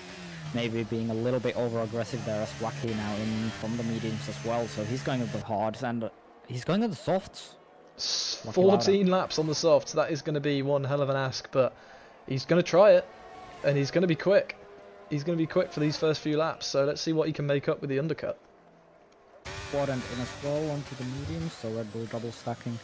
maybe being a little bit over-aggressive there as Wacky now in from the mediums as well, so he's going with the hards, and he's going with the softs. 14 laps on the softs, that is going to be one hell of an ask, but he's going to try it, and he's going to be quick. He's going to be quick for these first few laps, so let's see what he can make up with the undercut. Quad and in as well onto the mediums, so Red Bull double stacking.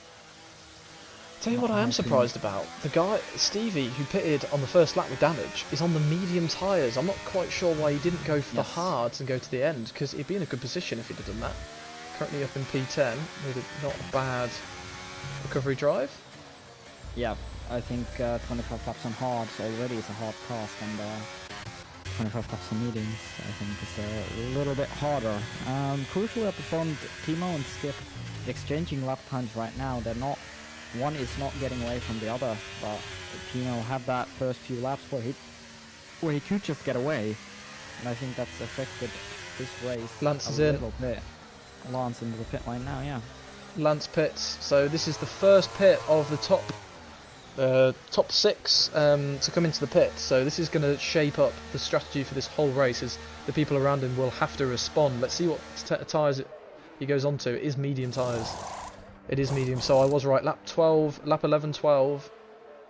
Tell you what I am surprised about, the guy, Stevie, who pitted on the first lap with damage, is on the medium tyres. I'm not quite sure why he didn't go for the hards and go to the end, because he'd be in a good position if he'd have done that. Currently up in P10, with not a bad recovery drive. Yeah, I think 25 laps on hards already is a hard task, and 25 laps on mediums I think is a little bit harder. Crucially at the front, Timo and Skip exchanging lap times right now. They're not, one is not getting away from the other, but Timo had that first few laps where he could just get away, and I think that's affected this race. Lance is a in. Little bit. Lance into the pit lane now, yeah. Lance pits, so this is the first pit of the top 6 to come into the pit, so this is going to shape up the strategy for this whole race, as the people around him will have to respond. Let's see what tyres he goes on to. It is medium tyres. It is medium, so I was right. Lap 11, 12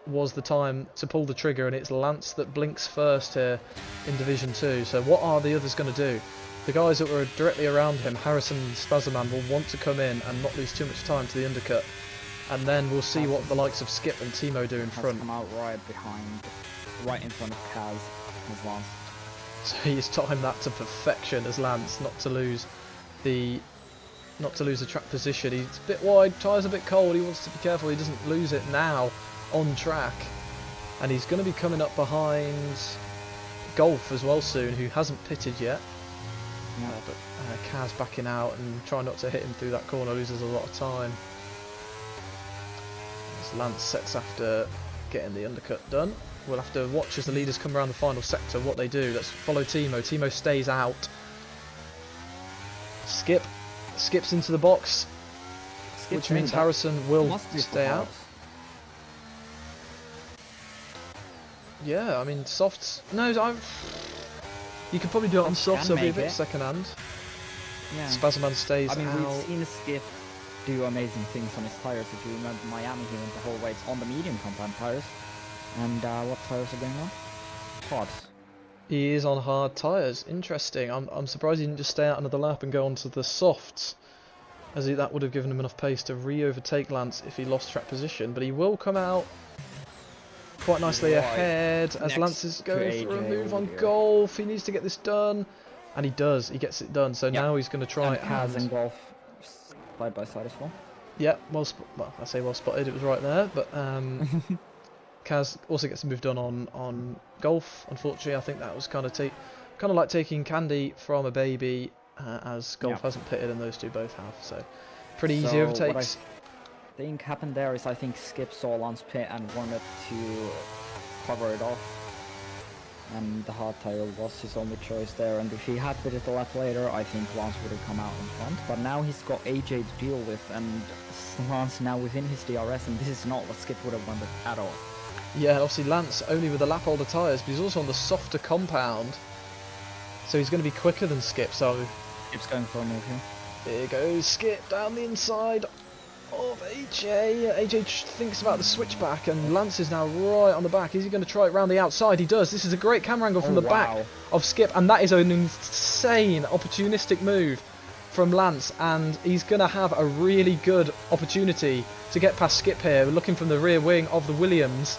was the time to pull the trigger, and it's Lance that blinks first here in Division 2. So what are the others going to do? The guys that were directly around him, Harrison and Spazman, will want to come in and not lose too much time to the undercut. And then we'll see what the likes of Skip and Timo do in front. Come out right in front of Kaz as Lance. So he's timed that to perfection as Lance, not to lose the track position. He's a bit wide, tyres a bit cold, he wants to be careful he doesn't lose it now on track. And he's going to be coming up behind Golf as well soon, who hasn't pitted yet. Yeah. But Kaz backing out and trying not to hit him through that corner, loses a lot of time. As Lance sets after getting the undercut done. We'll have to watch as the leaders come around the final sector what they do. Let's follow Timo. Timo stays out. Skips into the box, which means Harrison will stay out. Yeah, I mean softs. No, you could probably do it on softs. It'll be a bit second hand. Yeah. Spazman stays out. I mean, we've seen Skip do amazing things on his tires. If you remember Miami, he went the whole race on the medium compound tires. And what tires are going on? Hards. He is on hard tyres. Interesting. I'm surprised he didn't just stay out another lap and go onto the softs, as that would have given him enough pace to re-overtake Lance if he lost track position. But he will come out quite nicely ahead as Lance is going for a move on Golf. He needs to get this done, and he does. He gets it done. So now he's going to try Kaz and Golf side by side as well. Yeah, well, I say well spotted. It was right there, but Kaz also gets moved on Golf. Unfortunately, I think that was kind of like taking candy from a baby, as Golf hasn't pitted and those two both have. So pretty easy overtakes. What I think happened there is I think Skip saw Lance pit and wanted to cover it off, and the hard tire was his only choice there. And if he had pitted a lap later, I think Lance would have come out in front. But now he's got AJ to deal with, and Lance now within his DRS, and this is not what Skip would have wanted at all. Yeah, obviously Lance only with the lap older tyres, but he's also on the softer compound. So he's going to be quicker than Skip, so... Skip's going for a move here. Here goes Skip down the inside of AJ. AJ thinks about the switchback, and Lance is now right on the back. Is he going to try it round the outside? He does. This is a great camera angle from the back of Skip, and that is an insane opportunistic move from Lance, and he's going to have a really good opportunity to get past Skip here. We're looking from the rear wing of the Williams.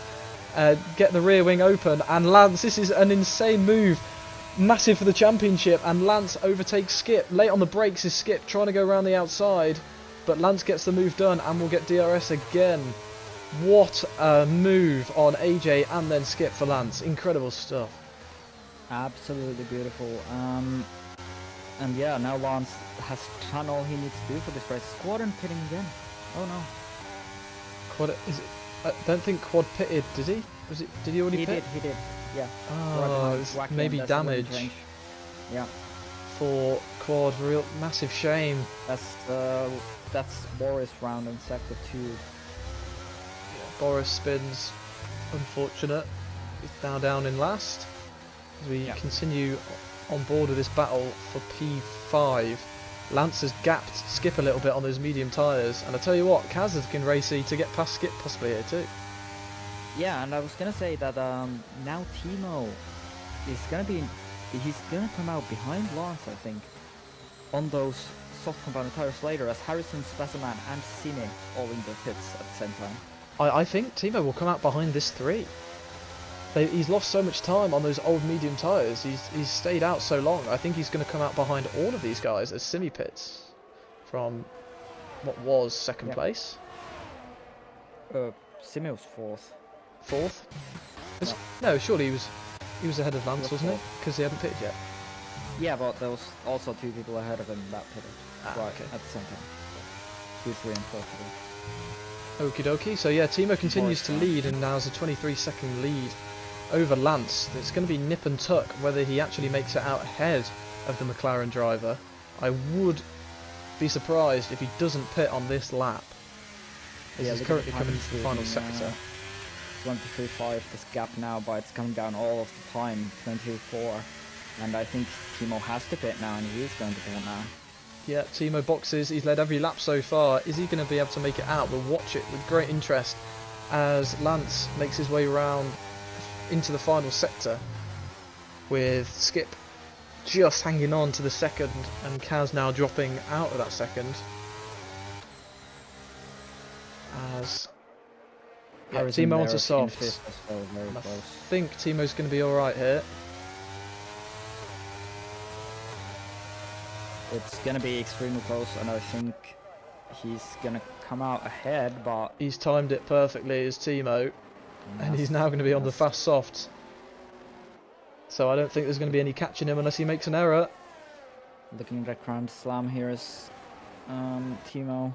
Get the rear wing open, and Lance, this is an insane move. Massive for the championship, and Lance overtakes Skip. Late on the brakes is Skip trying to go around the outside, but Lance gets the move done and will get DRS again. What a move on AJ and then Skip for Lance. Incredible stuff. Absolutely beautiful. And yeah, now Lance has done all he needs to do for this race. Squadron pitting again. Oh no. Quad is it? I don't think Quad pitted, did he? Did he already pit? He did. Yeah. Oh, it's maybe damage. Yeah. For Quad, real massive shame. That's Boris round in sector 2. Yeah, Boris spins. Unfortunate. He's now down in last. As we continue on board with this battle for P5. Lance has gapped Skip a little bit on those medium tyres, and I tell you what, Kaz is looking racy to get past Skip possibly here too. Yeah, and I was gonna say that now Timo is he's gonna come out behind Lance, I think, on those soft compounded tires later, as Harrison, Specimen and Cine all in the pits at the same time. I think Timo will come out behind this 3. He's lost so much time on those old medium tyres. He's stayed out so long. I think he's going to come out behind all of these guys as Simi pits from what was second place. Simi was fourth. No, surely he was ahead of Lance, wasn't he? Because he hadn't pitted yet. Yeah, but there was also 2 people ahead of him that pitted okay. at the same time. 2, 3, and 4 people. Okie dokie. So yeah, Timo continues to lead and now has a 23-second lead over Lance. It's going to be nip and tuck whether he actually makes it out ahead of the McLaren driver. I would be surprised if he doesn't pit on this lap. This is currently coming to the final sector. 23.5 this gap now, but it's coming down all of the time. 22.4, and I think Timo has to pit now, and he is going to pit now. Yeah, Timo boxes. He's led every lap so far. Is he going to be able to make it out? We'll watch it with great interest as Lance makes his way around into the final sector, with Skip just hanging on to the second and Kaz now dropping out of that second. As Timo onto softs. I think Timo's going to be alright here. It's going to be extremely close, and I think he's going to come out ahead, but... He's timed it perfectly as Timo, and he's now going to be on the fast softs. So I don't think there's going to be any catching him unless he makes an error. Looking at that Grand Slam here is Timo.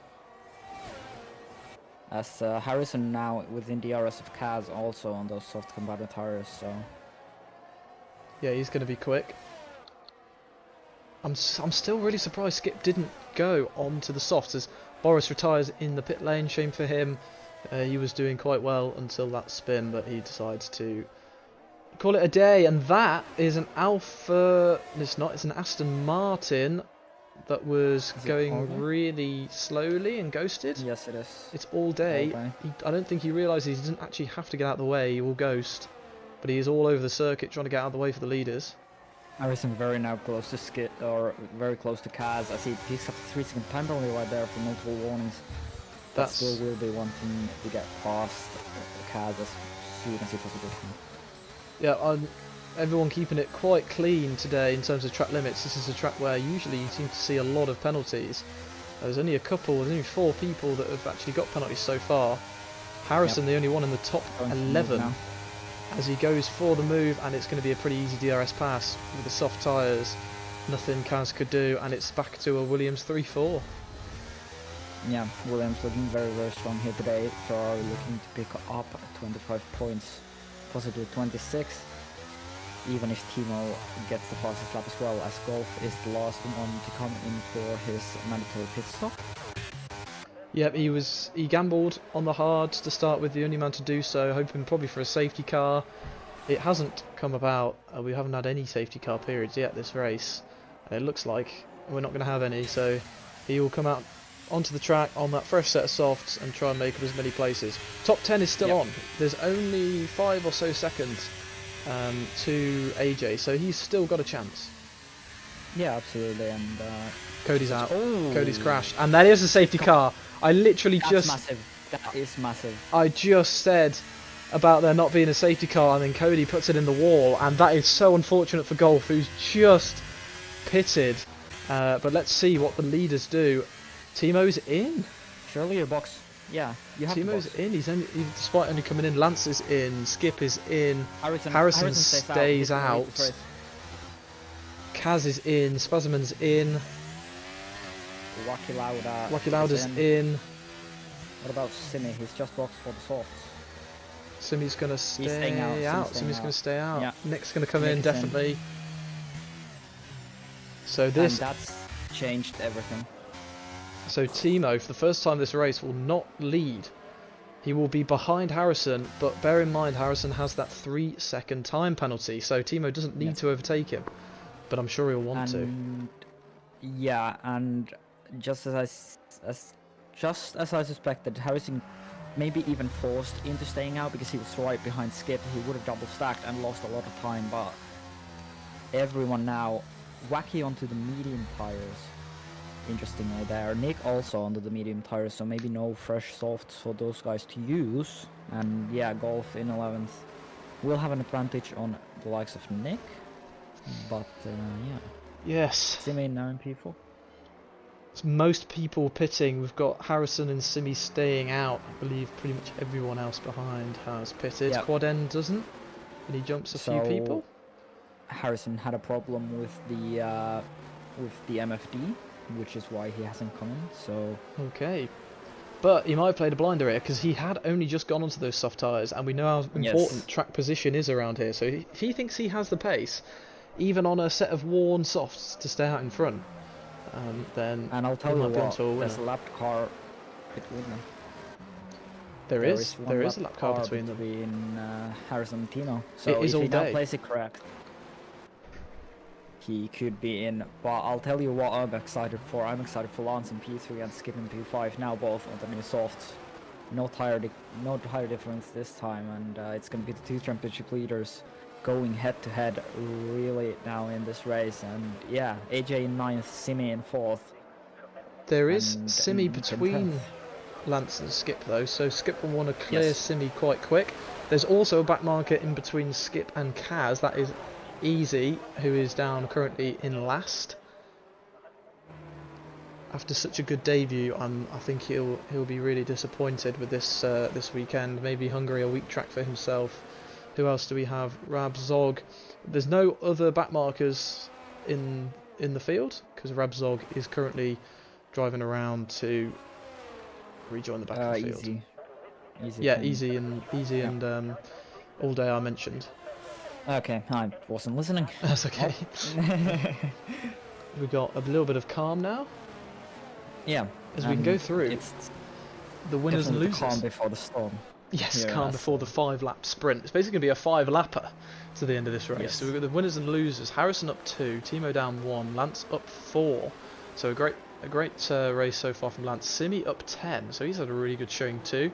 As Harrison now within DRS of Kaz also on those soft combatant tires, so... Yeah, he's going to be quick. I'm still really surprised Skip didn't go onto the softs as Boris retires in the pit lane. Shame for him. He was doing quite well until that spin, but he decides to call it a day. And that is an Alpha... It's not, it's an Aston Martin that was going really slowly and ghosted. Yes, it is. It's all day. I don't think he realises he doesn't actually have to get out of the way. He will ghost. But he is all over the circuit trying to get out of the way for the leaders. Harrison very now close to Skip, or very close to Kaz, as he picks up the 3-second time penalty right there for multiple warnings. That still will be wanting to get past Kaz as soon as he possibly can. Yeah, everyone keeping it quite clean today in terms of track limits. This is a track where usually you seem to see a lot of penalties. There's only 4 people that have actually got penalties so far. Harrison, the only one in the top 11. As he goes for the move, and it's going to be a pretty easy DRS pass with the soft tyres. Nothing Kaz could do, and it's back to a Williams 3-4. Yeah, Williams looking very, very strong here today. Ferrari looking to pick up 25 points, possibly 26. Even if Timo gets the fastest lap as well, as Golf is the last one to come in for his mandatory pit stop. Yep, he gambled on the hard to start with, the only man to do so, hoping probably for a safety car. it hasn't come about. We haven't had any safety car periods yet this race, and it looks like we're not going to have any. So he will come out onto the track on that fresh set of softs and try and make up as many places. Top 10 is still on. There's only 5 or so seconds to AJ, so he's still got a chance. Yeah, absolutely. And Cody's out. Oh. Cody's crashed, and that is a safety car. I literally That's massive. That is massive. I just said about there not being a safety car, and then Cody puts it in the wall, and that is so unfortunate for Golf, who's just pitted. But let's see what the leaders do. Timo's in. Surely your box. Yeah, you have Timo's in. Despite only coming in. Lance is in. Skip is in. Harrison stays out. Kaz is in. Spazman's in. Wacky Lauda's in. What about Simi? He's just boxed for the softs. Simi's gonna stay out. Simi's gonna stay out. Yeah. Nick's gonna come in, definitely. In. So this. And that's changed everything. So Timo, for the first time this race, will not lead. He will be behind Harrison, but bear in mind Harrison has that 3-second time penalty, so Timo doesn't need to overtake him. But I'm sure he'll want to. Yeah, and just as I suspected, Harrison maybe even forced into staying out because he was right behind Skip. He would have double stacked and lost a lot of time, but everyone now Wacky onto the medium tires. Interestingly there. Nick also onto the medium tires, so maybe no fresh softs for those guys to use. And yeah, Golf in 11th will have an advantage on the likes of Nick. But yeah. Yes. Simi now in P4. It's most people pitting. We've got Harrison and Simi staying out. I believe pretty much everyone else behind has pitted. Yep. Quad End doesn't. And he jumps a few people. Harrison had a problem with the MFD, which is why he hasn't come in. So okay, but he might have played a blinder here because he had only just gone onto those soft tyres, and we know how important track position is around here. So if he thinks he has the pace, even on a set of worn softs, to stay out in front, then and I'll tell you what, there's a lap car between them. There is a lap car between them. Harrison and Tino. So it is if all he day. now plays it correct, he could be in. But I'll tell you what I'm excited for. I'm excited for Lance in P3 and Skip in P5. Now both on the new softs. No tire difference this time, and it's going to be the two championship leaders going head to head really now in this race. And yeah, AJ in 9th, Simi in 4th. There is Simi between Lance and Skip though, so Skip will want to clear Simi quite quick. There's also a back marker in between Skip and Kaz. That is Easy, who is down currently in last. After such a good debut, I think he'll be really disappointed with this this weekend. Maybe Hungary a weak track for himself. Who else do we have? Rab Zog. There's no other back markers in the field because Rab Zog is currently driving around to rejoin the back of the field. Easy and All Day I mentioned. Okay, I wasn't listening. That's okay. We've got a little bit of calm now. Yeah. As we can go through the winners and losers. Calm before the storm. Yes, calm before the 5-lap sprint. It's basically going to be a 5-lapper to the end of this race. Yes. So we've got the winners and losers. Harrison up 2, Timo down 1, Lance up 4. So a great race so far from Lance. Simi up 10, so he's had a really good showing too.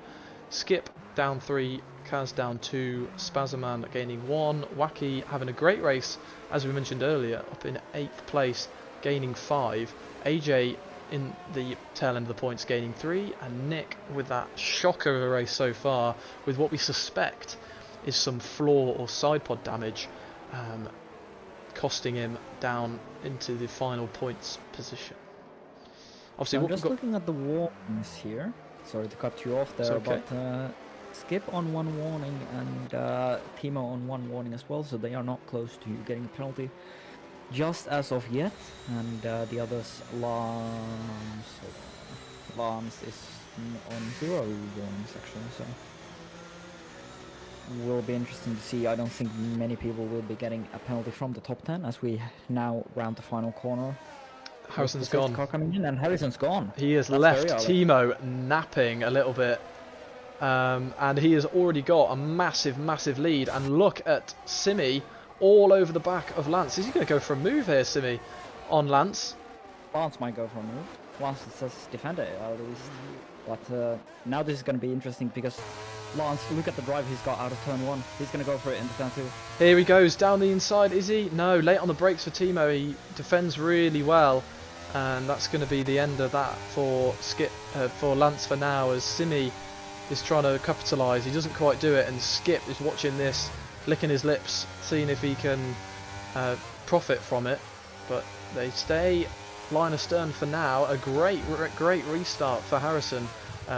Skip down 3, Kaz down 2, Spazman gaining 1, Wacky having a great race, as we mentioned earlier, up in 8th place, gaining 5, AJ in the tail end of the points gaining 3, and Nick with that shocker of a race so far, with what we suspect is some floor or side pod damage, costing him down into the final points position. Obviously, so I'm just looking at the warnings here. Sorry to cut you off there, but Skip on 1 warning and Timo on 1 warning as well, so they are not close to getting a penalty just as of yet. And the others, Lance is on 0 warnings actually, so will be interesting to see. I don't think many people will be getting a penalty from the top 10 as we now round the final corner. Harrison's gone. Car coming in, and Harrison's gone. He has left Timo napping a little bit and he has already got a massive lead. And look at Simi all over the back of Lance. Is he going to go for a move here, Simi, on Lance? Lance might go for a move. Lance says defend it at least. But now this is going to be interesting because Lance, look at the drive he's got out of turn 1. He's going to go for it into turn 2. Here he goes down the inside. Is he? No, late on the brakes for Timo. He defends really well, and that's going to be the end of that for for Lance for now, as Simi is trying to capitalise. He doesn't quite do it, and Skip is watching this, licking his lips, seeing if he can profit from it. But they stay line astern for now. A great restart for Harrison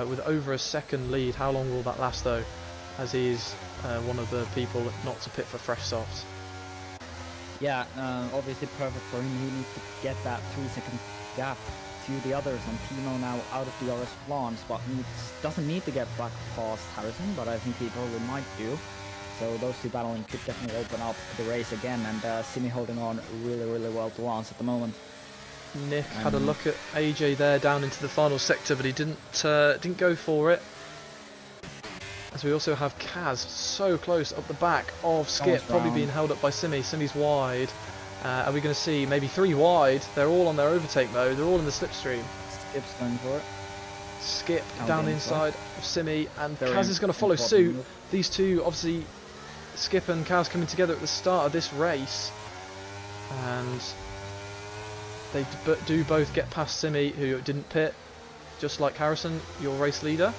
with over a second lead. How long will that last though, as he is one of the people not to pit for fresh softs? Yeah, obviously perfect for him. He needs to get that 3-second gap to the others, and Timo now out of DRS Lance, but doesn't need to get back past Harrison, but I think he probably might do. So those two battling could definitely open up the race again, and Simi holding on really well to Lance at the moment. Nick had a look at AJ there down into the final sector, but he didn't go for it. As we also have Kaz so close up the back of Skip, probably being held up by Simi. Simi's wide. Are we going to see maybe 3 wide? They're all on their overtake mode. They're all in the slipstream. Skip's going for it. Skip down the inside of Simi, and Kaz is going to follow suit. These two, obviously, Skip and Kaz coming together at the start of this race, and they do both get past Simi, who didn't pit, just like Harrison, your race leader.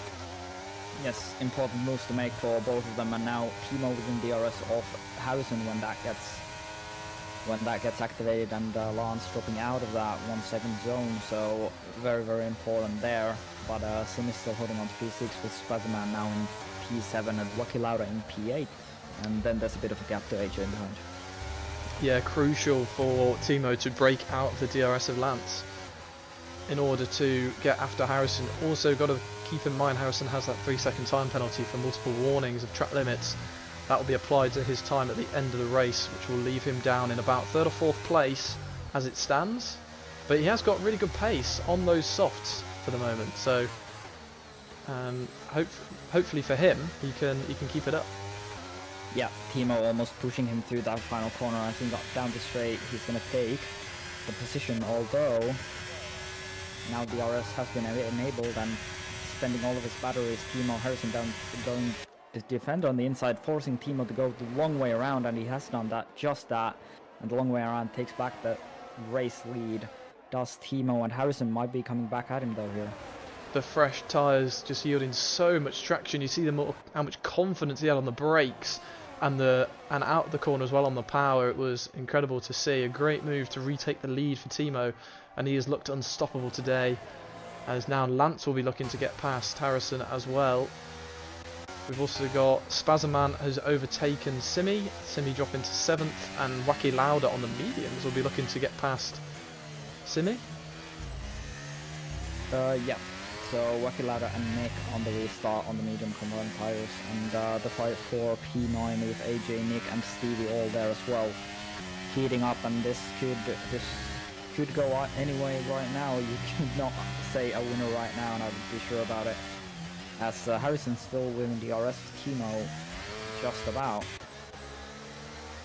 Yes, important moves to make for both of them, and now Timo within DRS of Harrison when that gets activated, and Lance dropping out of that 1 second zone, so very important there. But Sim is still holding on to P6 with Spazman now in P7 and Lucky Lauda in P8, and then there's a bit of a gap to AJ in behind. Yeah, crucial for Timo to break out of the DRS of Lance in order to get after Harrison. Also got to keep in mind Harrison has that 3-second time penalty for multiple warnings of track limits. That will be applied to his time at the end of the race, which will leave him down in about 3rd or 4th place as it stands. But he has got really good pace on those softs for the moment, so hopefully for him he can keep it up. Yeah, Timo almost pushing him through that final corner. I think down the straight he's going to take the position, although now DRS has been enabled and spending all of his batteries. Timo Harrison going to defend on the inside, forcing Timo to go the long way around, and he has done that, and the long way around takes back the race lead. Does Timo, and Harrison might be coming back at him though here. The fresh tyres just yielding so much traction. You see how much confidence he had on the brakes and out the corner as well on the power. It was incredible to see. A great move to retake the lead for Timo, and he has looked unstoppable today, as now Lance will be looking to get past Harrison as well. We've also got Spazman has overtaken Simi dropping to 7th, and Wacky Lauda on the mediums will be looking to get past Simi. Yeah. So Wacky Lauda and Nick on the restart on the medium compound tires, and the fight for P9 with AJ, Nick and Stevie all there as well, heating up, and this could go anyway right now. You cannot say a winner right now, and I would be sure about it, as Harrison's still winning the DRS, Timo just about.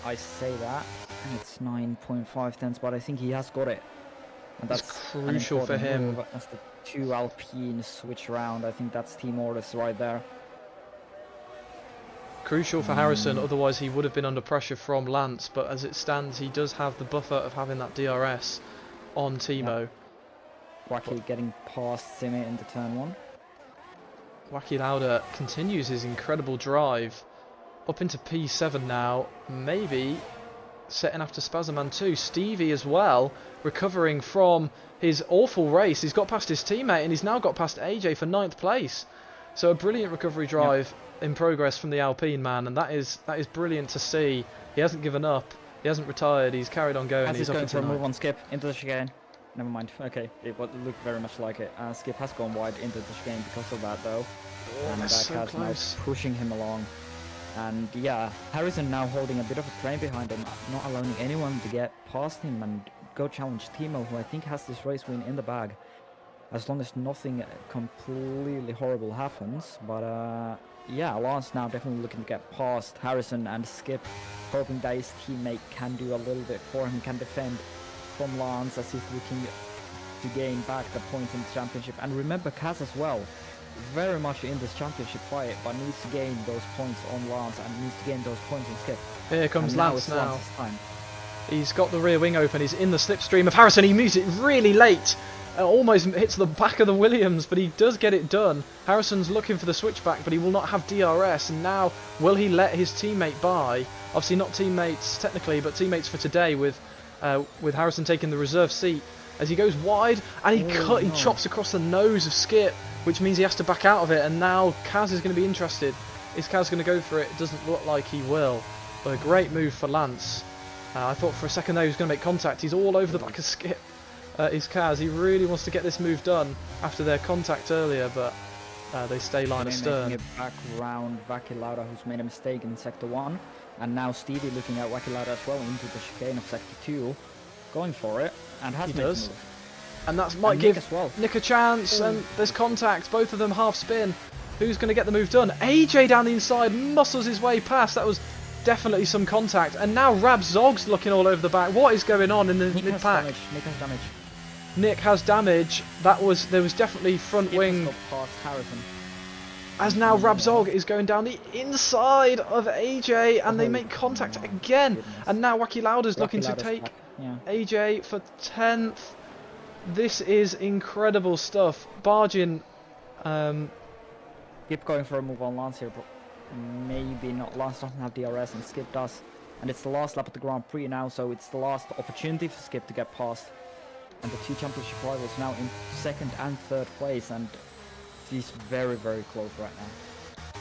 I say that, and it's 9.5 tenths, but I think he has got it. And that's crucial for him. As the 2 Alpine switch around, I think that's team orders right there. Crucial for Harrison, otherwise he would have been under pressure from Lance, but as it stands he does have the buffer of having that DRS on Timo. Yeah. Wacky getting past Simi into turn 1. Wacky Lauda continues his incredible drive up into P7 now, maybe setting after Spazman too. Stevie as well, recovering from his awful race. He's got past his teammate, and he's now got past AJ for 9th place. So a brilliant recovery drive in progress from the Alpine man, and that is brilliant to see. He hasn't given up. He hasn't retired. He's carried on going. He's going for a move on Skip into the chicane. Never mind. Okay, it looked very much like it. Skip has gone wide into the chicane because of that though. Oh, and that's so now close. Pushing him along. And yeah, Harrison now holding a bit of a train behind him, not allowing anyone to get past him and go challenge Timo, who I think has this race win in the bag. as long as nothing completely horrible happens. But yeah, Lance now definitely looking to get past Harrison and Skip, hoping that his teammate can do a little bit for him, can defend from Lance as he's looking to gain back the points in the championship. And remember Kaz as well, very much in this championship fight, but needs to gain those points on Lance and needs to gain those points on Skip. Here comes And Lance now. now. Lance's time. He's got the rear wing open. He's in the slipstream of Harrison. He moves it really late. Almost hits the back of the Williams, but he does get it done. Harrison's looking for the switchback, but he will not have DRS. And now, will he let his teammate by? Obviously not teammates technically, but teammates for today with Harrison taking the reserve seat. As he goes wide, and he chops across the nose of Skip, which means he has to back out of it. And now Kaz is going to be interested. Is Kaz going to go for it? It doesn't look like he will. But a great move for Lance. I thought for a second there he was going to make contact. He's all over the back of Skip. Is Kaz. He really wants to get this move done after their contact earlier, but they stay line astern. Making it back round Wacky Lauda, who's made a mistake in Sector 1. And now Stevie looking at Wacky Lauda as well into the chicane of Sector 2. Going for it, and has made the move. And that might give Nick a chance, and there's contact. Both of them half spin. Who's going to get the move done? AJ down the inside muscles his way past. That was definitely some contact. And now Rab Zog's looking all over the back. What is going on in the mid-pack? Nick has damage. Nick has damage. There was definitely front wing. Past Harrison. As now Rabzog is going down the inside of AJ, and they make contact again. And now Wacky Lauda's looking to take AJ for 10th. This is incredible stuff. Bargin. Skip going for a move on Lance here, but maybe not. Lance doesn't have DRS and Skip does. And it's the last lap of the Grand Prix now, so it's the last opportunity for Skip to get past. And the two championship rivals now in 2nd and 3rd place, and he's very, very close right now.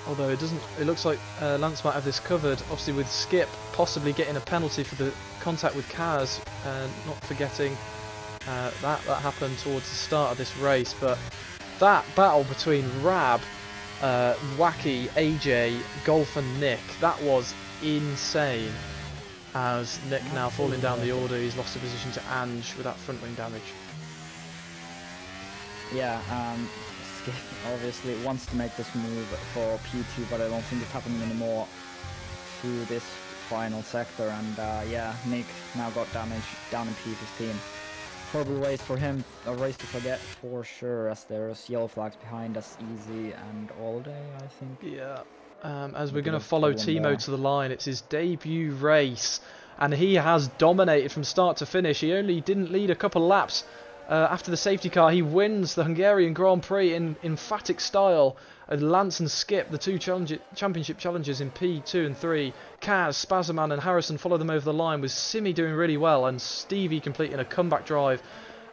Although it looks like Lance might have this covered, obviously with Skip possibly getting a penalty for the contact with Kaz, and not forgetting that happened towards the start of this race. But that battle between Rab, Wacky, AJ, Golf and Nick, that was insane. As Nick now falling down the order, he's lost a position to Ange with that front wing damage. Yeah, Skip obviously wants to make this move for P2, but I don't think it's happening anymore through this final sector. And yeah, Nick now got damage down in P15. Probably a race for him, a race to forget for sure, as there's yellow flags behind us easy and all day, I think. Yeah. As we're going to follow Timo to the line, it's his debut race, and he has dominated from start to finish. He only didn't lead a couple laps after the safety car. He wins the Hungarian Grand Prix in emphatic style. Lance and Skip, the two championship challengers in P2 and 3. Kaz, Spazerman and Harrison follow them over the line, with Simi doing really well and Stevie completing a comeback drive.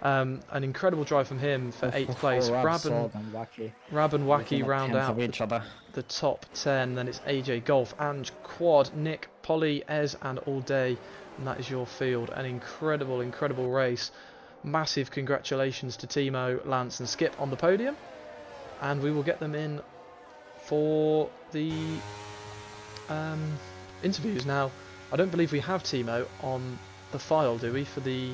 An incredible drive from him for 8th place. Rab and Wacky round out the top 10. Then it's AJ, Golf, Ange, Quad, Nick, Polly, Ez and All Day. And that is your field. An incredible, incredible race. Massive congratulations to Timo, Lance and Skip on the podium. And we will get them in for the interviews. Now, I don't believe we have Timo on the file, do we, for the...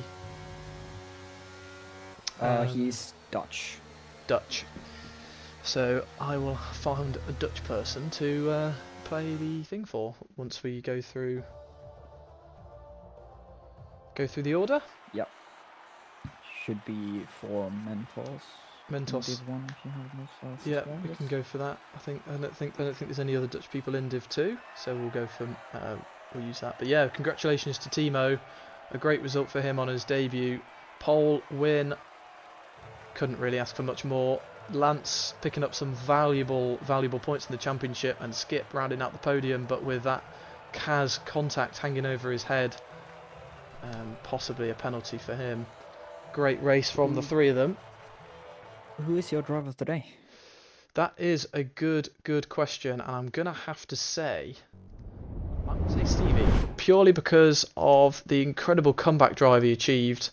He's Dutch. Dutch. So I will find a Dutch person to play the thing for once we go through the order. Yep. Should be for Mentos. Mentos. Div 1 if you have Mentos. Yeah, we can go for that. I don't think there's any other Dutch people in Div 2, so we'll go for we'll use that. But yeah, congratulations to Timo. A great result for him on his debut. Pole win. Couldn't really ask for much more. Lance picking up some valuable points in the championship, and Skip rounding out the podium, but with that Kaz contact hanging over his head, possibly a penalty for him. Great race from the three of them. Who is your driver today? That is a good question, and I'm gonna have to say, I'm gonna say Stevie, purely because of the incredible comeback drive he achieved.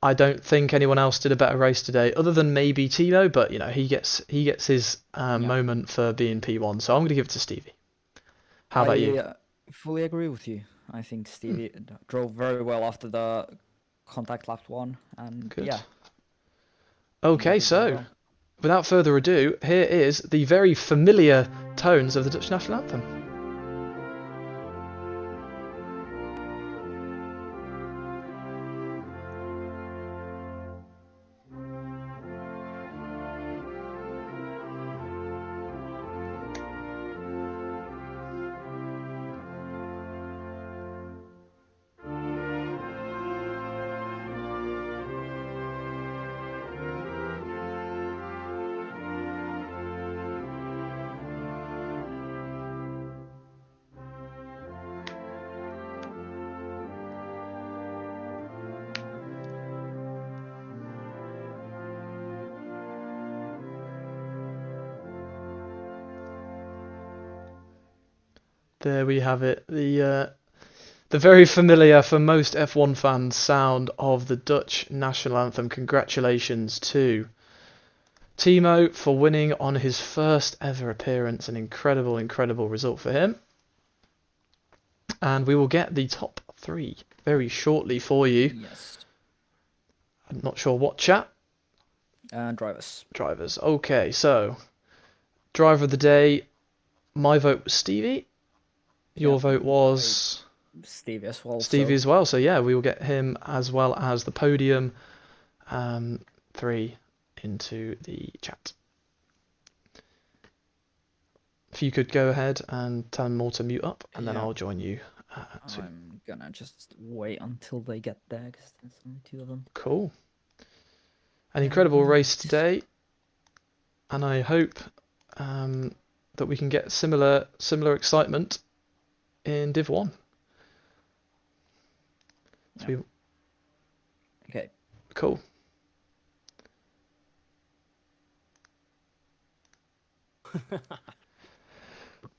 I don't think anyone else did a better race today, other than maybe Timo, but you know, he gets his moment for being P1, so I'm going to give it to Stevie. How about you? I fully agree with you. I think Stevie drove very well after the contact lap 1, and Good. yeah. Okay, enjoyed it very so well. without further ado, here is the very familiar tones of the Dutch national anthem. There we have it. The very familiar for most F1 fans sound of the Dutch national anthem. Congratulations to Timo for winning on his first ever appearance. An incredible, incredible result for him. And we will get the top 3 very shortly for you. Yes. I'm not sure what chat. Drivers. Drivers. Okay, so driver of the day. My vote was Stevie. Your vote was Stevie as well. Stevie as well. So yeah, we will get him as well as the podium. 3 into the chat. If you could go ahead and tell them all to mute up, and then I'll join you. I'm gonna just wait until they get there, because there's only 2 of them. Cool. An incredible race today, and I hope that we can get similar excitement in Div 1. Yeah. Okay. Cool.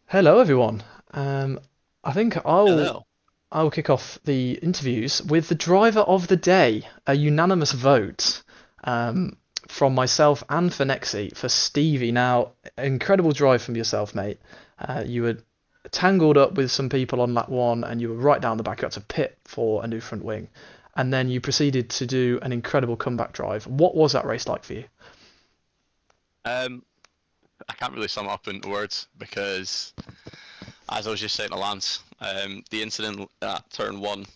Hello, everyone. I think I'll kick off the interviews with the driver of the day, a unanimous vote from myself and Finexi for Stevie. Now, incredible drive from yourself, mate. You were tangled up with some people on lap 1, and you were right down the back. You had to pit for a new front wing, and then you proceeded to do an incredible comeback drive. What was that race like for you? I can't really sum it up into words, because, as I was just saying to Lance, the incident at turn 1,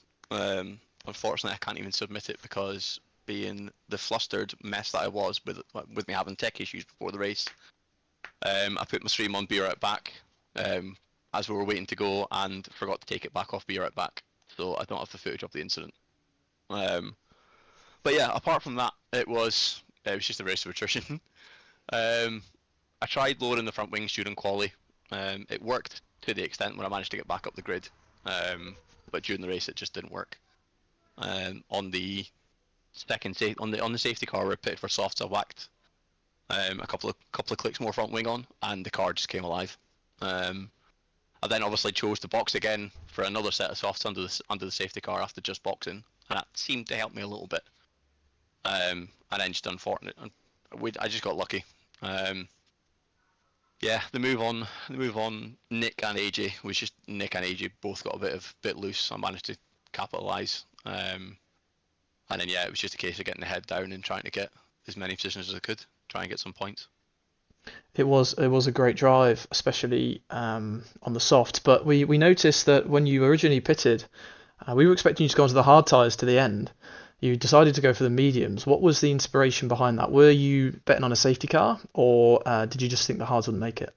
unfortunately I can't even submit it, because being the flustered mess that I was with me having tech issues before the race, I put my stream on Be Right Back as we were waiting to go, and forgot to take it back off Be Right Back, so I don't have the footage of the incident. But yeah, apart from that, it was just a race of attrition. I tried lowering the front wings during quali. It worked to the extent when I managed to get back up the grid, but during the race it just didn't work. On the on the safety car where I pitted for softs, I whacked a couple of clicks more front wing on, and the car just came alive. I then obviously chose to box again for another set of softs under the safety car after just boxing, and that seemed to help me a little bit. And then just unfortunate, I just got lucky. Yeah, the move on Nick and AJ was just Nick and AJ both got a bit loose. I managed to capitalise, and then yeah, it was just a case of getting the head down and trying to get as many positions as I could, try and get some points. It was a great drive, especially on the soft. But we noticed that when you originally pitted, we were expecting you to go onto the hard tyres to the end. You decided to go for the mediums. What was the inspiration behind that? Were you betting on a safety car, or did you just think the hards wouldn't make it?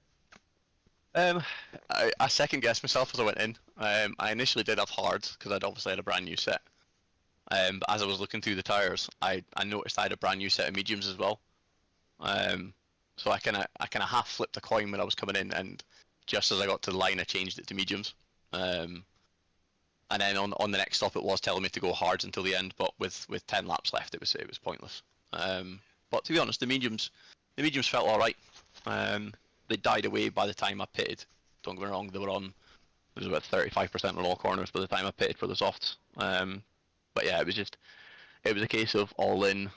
I second guessed myself as I went in. I initially did have hards because I'd obviously had a brand new set. But as I was looking through the tyres, I noticed I had a brand new set of mediums as well. So I kind of half flipped a coin when I was coming in, and just as I got to the line, I changed it to mediums. And then on the next stop, it was telling me to go hards until the end, but with 10 laps left, it was pointless. But to be honest, the mediums felt all right. They died away by the time I pitted. Don't get me wrong, it was about 35% on all corners by the time I pitted for the softs. But yeah, it was a case of all in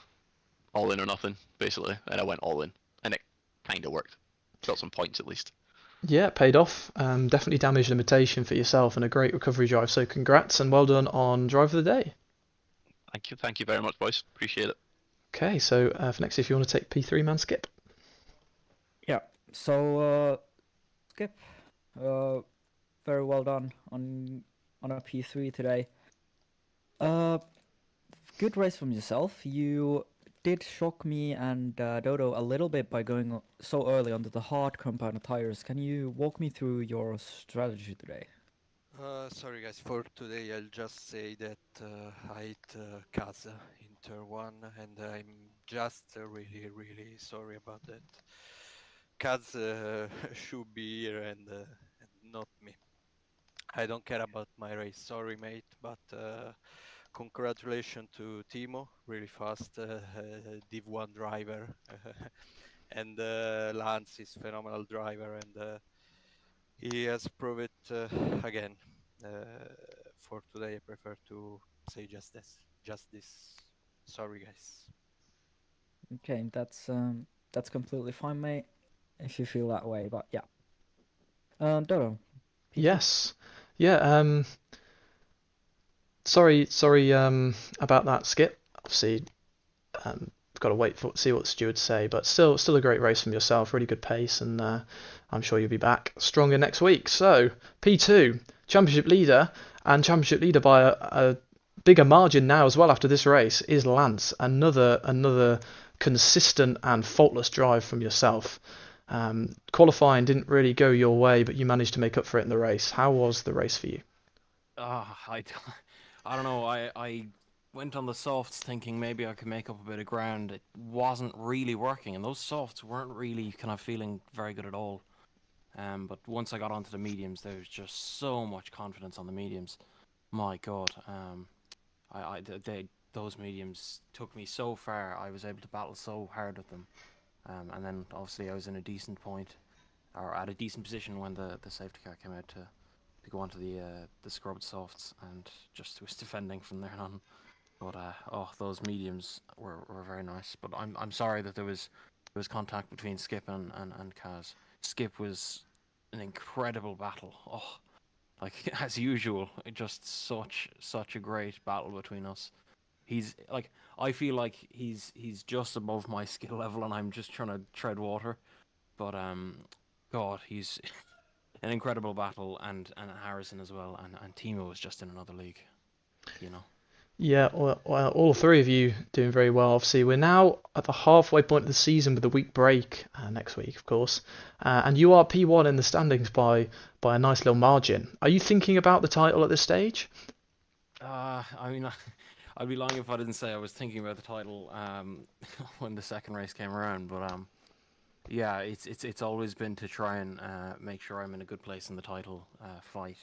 or nothing, basically, and I went all in, and it kind of worked. Got some points at least. Yeah, it paid off. Definitely damage limitation for yourself and a great recovery drive. So congrats and well done on drive of the day. Thank you very much, boys. Appreciate it. Okay, so for next, if you want to take P3, man, Skip. Yeah. So Skip, very well done on a P3 today. Good race from yourself. You did shock me and Dodo a little bit by going so early onto the hard compound tires. Can you walk me through your strategy today? Sorry guys, for today I'll just say that I hit Kaz in turn 1 and I'm just really sorry about that. Kaz should be here and not me. I don't care about my race, sorry mate, but congratulations to Timo, really fast Div 1 driver, and Lance is phenomenal driver, and he has proved it again. For today, I prefer to say just this. Sorry, guys. Okay, that's completely fine, mate. If you feel that way, but yeah. Dodo, P2. Yes. Yeah. Sorry. About that, Skip. Obviously, got to wait for see what the stewards say, but still a great race from yourself. Really good pace, and I'm sure you'll be back stronger next week. So P2, championship leader, and championship leader by a bigger margin now as well after this race is Lance. Another consistent and faultless drive from yourself. Qualifying didn't really go your way, but you managed to make up for it in the race. How was the race for you? I don't know. I went on the softs thinking maybe I could make up a bit of ground. It wasn't really working, and those softs weren't really kind of feeling very good at all. But once I got onto the mediums, there was just so much confidence on the mediums. My God, those mediums took me so far. I was able to battle so hard with them, and then obviously I was in a decent point, or at a decent position when the safety car came out to go onto the scrubbed softs, and just was defending from there on. But those mediums were very nice. But I'm sorry that there was contact between Skip and Kaz. Skip was an incredible battle. Oh, like as usual, just such a great battle between us. He's like, I feel like he's just above my skill level, and I'm just trying to tread water. But God, he's an incredible battle, and Harrison as well, and Timo was just in another league, you know. Yeah, well, all three of you doing very well. Obviously, we're now at the halfway point of the season with a week break next week, of course, and you are P1 in the standings by a nice little margin. Are you thinking about the title at this stage? I mean, I'd be lying if I didn't say I was thinking about the title when the second race came around. But yeah, it's always been to try and make sure I'm in a good place in the title fight.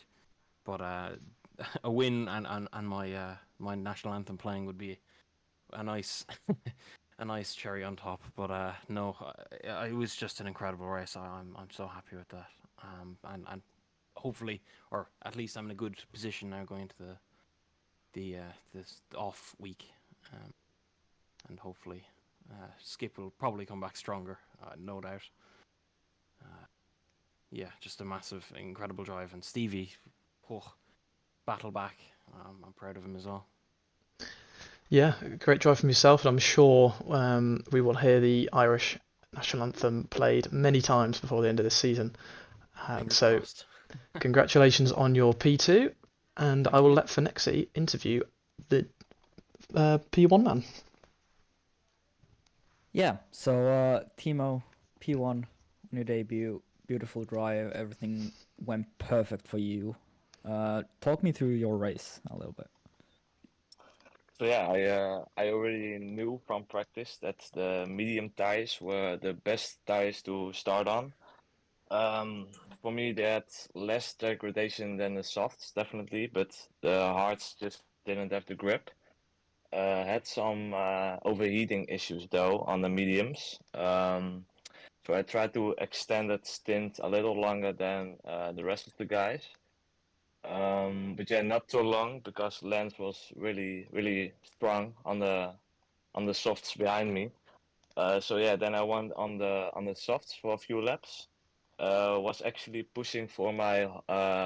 But a win and my national anthem playing would be a nice a nice cherry on top. But no, it was just an incredible race. I'm so happy with that. And hopefully, or at least I'm in a good position now going into this off week, and hopefully Skip will probably come back stronger, no doubt. Yeah, just a massive, incredible drive, and Stevie, battle back. I'm proud of him as well. Yeah, great drive from yourself, and I'm sure we will hear the Irish national anthem played many times before the end of this season. So, Crossed. congratulations on your P2, and I will let Finexi interview the P1 man. Yeah. So Timo, P1 on your debut, beautiful drive. Everything went perfect for you. Talk me through your race a little bit. So yeah, I already knew from practice that the medium tires were the best tires to start on. For me, they had less degradation than the softs, definitely, but the hards just didn't have the grip. Had some overheating issues though on the mediums. So I tried to extend that stint a little longer than the rest of the guys. But yeah, not too long because Lance was really strong on the softs behind me. So yeah, then I went on the softs for a few laps. Was actually pushing for my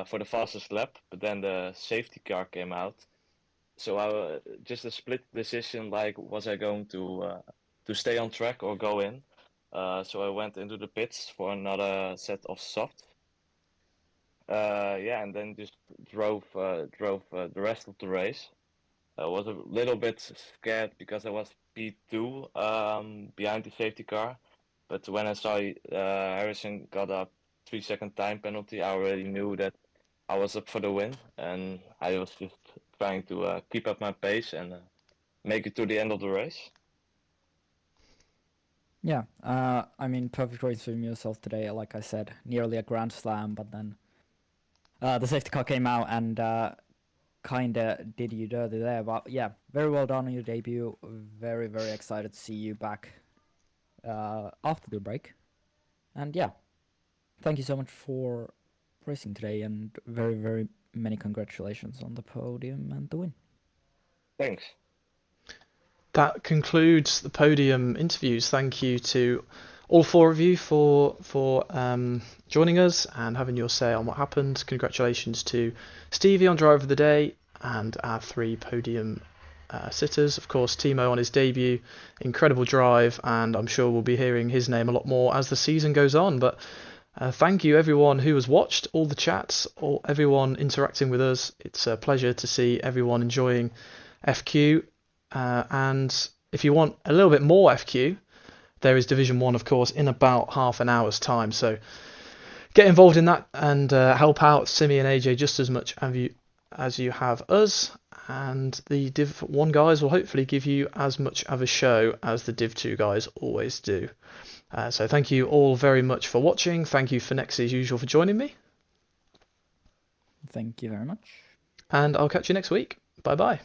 for the fastest lap, but then the safety car came out, So just a split decision, like was I going to stay on track or go in? So I went into the pits for another set of soft. Yeah, and then just drove the rest of the race. I was a little bit scared because I was P2 behind the safety car, but when I saw Harrison got a 3-second time penalty, I already knew that I was up for the win, and I was just trying to keep up my pace and make it to the end of the race. Yeah, I mean, perfect race from yourself today. Like I said, nearly a grand slam, but then the safety car came out and kinda did you dirty there. But yeah, very well done on your debut. Very, very excited to see you back after the break. And yeah, thank you so much for racing today, and very, very many congratulations on the podium and the win. Thanks. That concludes the podium interviews. Thank you to all 4 of you for joining us and having your say on what happened. Congratulations to Stevie on Driver of the Day and our 3 podium sitters. Of course, Timo on his debut, incredible drive, and I'm sure we'll be hearing his name a lot more as the season goes on. But thank you everyone who has watched, all the chats, everyone interacting with us. It's a pleasure to see everyone enjoying FQ. And if you want a little bit more FQ, there is Division 1, of course, in about half an hour's time. So get involved in that and help out Simi and AJ just as much as you have us. And the Div 1 guys will hopefully give you as much of a show as the Div 2 guys always do. So thank you all very much for watching. Thank you, Phoenix, as usual, for joining me. Thank you very much. And I'll catch you next week. Bye-bye.